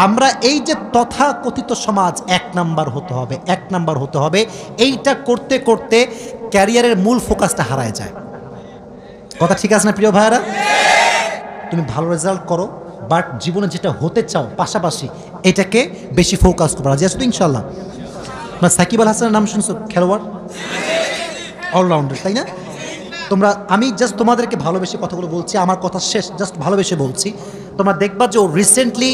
আমরা এই যে তথাকথিত সমাজ 1 নাম্বার হতে হবে, 1 নাম্বার হতে হবে, এইটা করতে করতে ক্যারিয়ারের মূল ফোকাসটা হারায় যায়। কথা ঠিক আছে না প্রিয় ভাইয়েরা? তুমি ভালো রেজাল্ট করো, বাট জীবনে যেটা হতে চাও পাশাপাশি এটাকে বেশি ফোকাস করো। রাজি আছো তো ইনশাল্লাহ? আপনার সাকিব আল হাসানের নাম শুনছো? খেলোয়াড়, অলরাউন্ডার, তাই না? তোমরা, আমি জাস্ট তোমাদেরকে ভালোবেসে কথাগুলো বলছি, আমার কথা শেষ, জাস্ট ভালোবেসে বলছি। তোমরা দেখবা যে ও রিসেন্টলি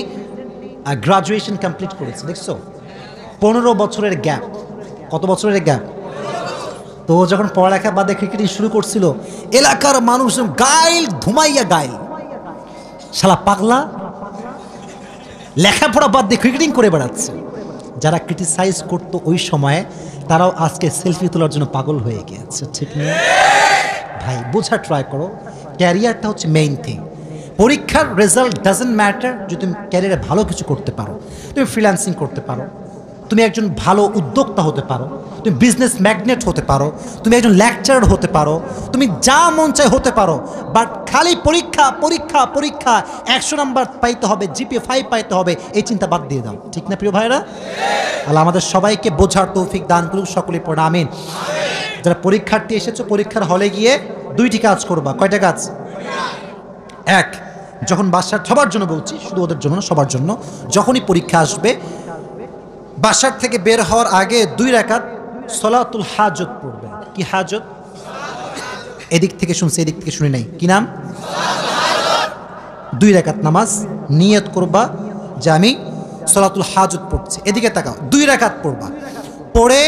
গ্রাজুয়েশন কমপ্লিট করেছে, দেখছো? 15 বছরের গ্যাপ। কত বছরের গ্যাপ? তো যখন পড়ালেখা বাদে ক্রিকেটিং শুরু করছিল, এলাকার মানুষ গাইল ধুমাইয়া গাইল, শালা পাগলা লেখাপড়া বাদ দিয়ে ক্রিকেটিং করে বেড়াচ্ছে। যারা ক্রিটিসাইজ করতো ওই সময়ে, তারাও আজকে সেলফি তোলার জন্য পাগল হয়ে গিয়েছে। ঠিক না ভাই? বোঝা ট্রাই করো, ক্যারিয়ারটা হচ্ছে মেইন থিং। পরীক্ষার রেজাল্ট ডাজেন্ট ম্যাটার যদি তুমি ক্যারিয়ারে ভালো কিছু করতে পারো। তুমি ফ্রিল্যান্সিং করতে পারো, তুমি একজন ভালো উদ্যোক্তা হতে পারো, তুমি বিজনেস ম্যাগনেট হতে পারো, তুমি একজন লেকচারার হতে পারো, তুমি যা মন চায় হতে পারো, বাট খালি পরীক্ষা পরীক্ষা পরীক্ষা, 100 নাম্বার পাইতে হবে, জিপিএ 5 পাইতে হবে, এই চিন্তা বাদ দিয়ে দাও। ঠিক না প্রিয় ভাইরা? আল্লাহ আমাদের সবাইকে বোঝার তৌফিক দান করুক, সকলেই পড়া আমিন। যারা পরীক্ষার্থী এসেছো, পরীক্ষার হলে গিয়ে 2টি কাজ করবা। কয়টা কাজ? 1, যখন বাসার, সবার জন্য বলছি, শুধু ওদের জন্য না, সবার জন্য, যখনই পরীক্ষা আসবে বাসার থেকে বের হওয়ার আগে 2 রাকাত সলাতুল হাজত পড়বে। কি হাজত? এদিক থেকে শুনছি, এদিক থেকে শুনি নাই, কি নাম? 2 রাকাত নামাজ নিয়ত করবা যে আমি সলাতুল হাজত পড়ছি। এদিকে তাকাও, 2 রাকাত পড়বা, পড়ে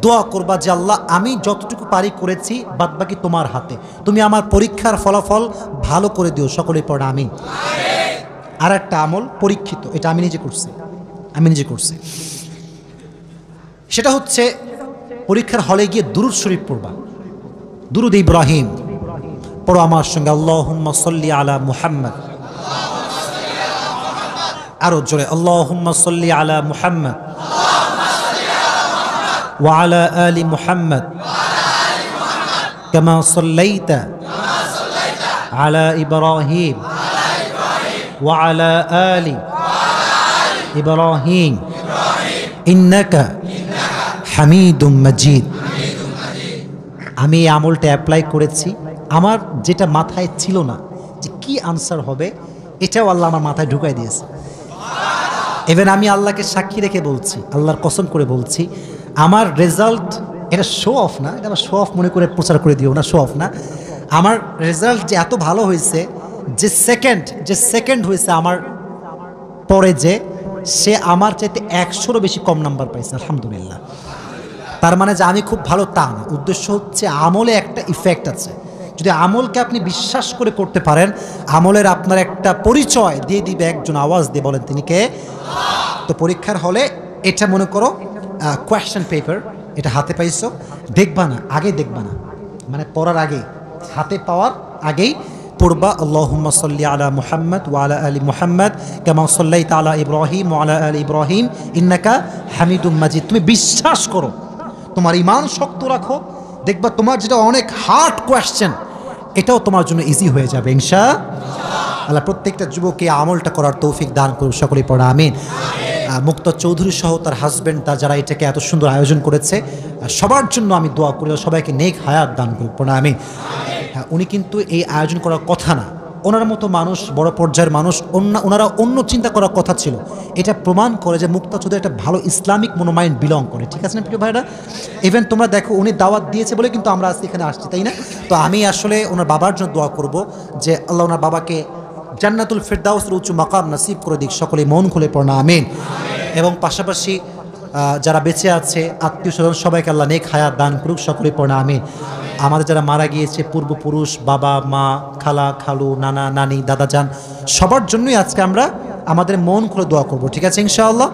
দোয়া করবা যে আল্লাহ আমি যতটুকু পারি করেছি, বাদবাকি তোমার হাতে, তুমি আমার পরীক্ষার ফলাফল ভালো করে দিও। সকলেই পড়া আমিন। আর একটা আমল পরীক্ষিত, এটা আমি নিজে করছি, সেটা হচ্ছে পরীক্ষার হলে গিয়ে দুরূদ শরীফ পড়বা। দুরূদ ইব্রাহিম পড়ো আমার সঙ্গে, আল্লাহুম্মা সাল্লি আলা মুহাম্মদ। আরো জোরে, আল্লাহুম্মা সাল্লি আলা মুহাম্মদ ওয়া আলা আলি মুহাম্মদ কামা সাল্লাইতা আলা ইব্রাহিম ওয়া আলা আলি ইব্রাহিম ইন্নাকা হামিদুম মাজিদ। আমি এই আমলটা অ্যাপ্লাই করেছি, আমার যেটা মাথায় ছিল না যে কি আনসার হবে, এটাও আল্লাহ আমার মাথায় ঢুকাই দিয়েছে। ইভেন আমি আল্লাহকে সাক্ষী রেখে বলছি, আল্লাহর কসম করে বলছি, আমার রেজাল্ট, এটা শো অফ না, এটা আমার শো অফ মনে করে প্রচার করে দিও না, শো অফ না, আমার রেজাল্ট যে এত ভালো হয়েছে, যে সেকেন্ড হয়েছে আমার পরে, যে সে আমার চাইতে 100-রও বেশি কম নাম্বার পাইছে, আলহামদুলিল্লাহ। তার মানে যে আমি খুব ভালো তা না, উদ্দেশ্য হচ্ছে আমলে একটা ইফেক্ট আছে। যদি আমলকে আপনি বিশ্বাস করে করতে পারেন, আমলের আপনার একটা পরিচয় দিয়ে দিবে একজন, আওয়াজ দিয়ে বলেন তিনি কে। তো পরীক্ষার হলে এটা মনে করো কোয়েশ্চেন পেপার, এটা হাতে পাইছো, দেখবা না, আগে দেখবা না, মানে পড়ার আগে, হাতে পাওয়ার আগেই পড়বা আল্লাহুম্মা সাল্লি আলা মুহাম্মদ ওয়া আলা আলি মুহাম্মদ কামা সাল্লাইতা আলা ইব্রাহিম ওয়া আলা আলি ইব্রাহিম ইন্নাকা হামিদুম মাজিদ। তুমি বিশ্বাস করো, তোমার ঈমান শক্ত রাখো, দেখবা তোমার যেটা অনেক হার্ড কোয়েশ্চেন, এটাও তোমার জন্য ইজি হয়ে যাবে ইনশাআল্লাহ। প্রত্যেকটা যুবককে আমলটা করার তৌফিক দান করুন, সকলেই পড়া আমিন। মুক্তা চৌধুরী সহ তার হাজব্যান্ড, তা যারা এটাকে এত সুন্দর আয়োজন করেছে, সবার জন্য আমি দোয়া করি, সবাইকে নেক হায়াত দান করি, পড়া আমিন। হ্যাঁ, উনি কিন্তু এই আয়োজন করার কথা না, ওনার মতো মানুষ, বড় পর্যায়ের মানুষ, ওনারা অন্য চিন্তা করার কথা ছিল। এটা প্রমাণ করে যে মুক্তা চৌধুরী একটা ভালো ইসলামিক মনোমাইন্ড বিলং করে, ঠিক আছে না প্রিয় ভাইরা? ইভেন তোমরা দেখো, উনি দাওয়াত দিয়েছে বলে কিন্তু আমরা আজকে এখানে আসছি, তাই না? তো আমি আসলে ওনার বাবার জন্য দোয়া করব যে আল্লাহ ওনার বাবাকে জান্নাতুল ফেরদাউসের উচ্চ মাকাম নসিব করে দিক, সকলে মন খুলে পড়না আমিন। এবং পাশাপাশি যারা বেঁচে আছে আত্মীয় স্বজন, সবাইকে আল্লাহ নেক হায়াত দান করুক, সকলে পড়না আমিন। আমাদের যারা মারা গিয়েছে পূর্বপুরুষ, বাবা মা, খালা খালু, নানা নানি, দাদা যান, সবার জন্যই আজকে আমরা আমাদের মন খুলে দোয়া করব, ঠিক আছে ইনশাআল্লাহ।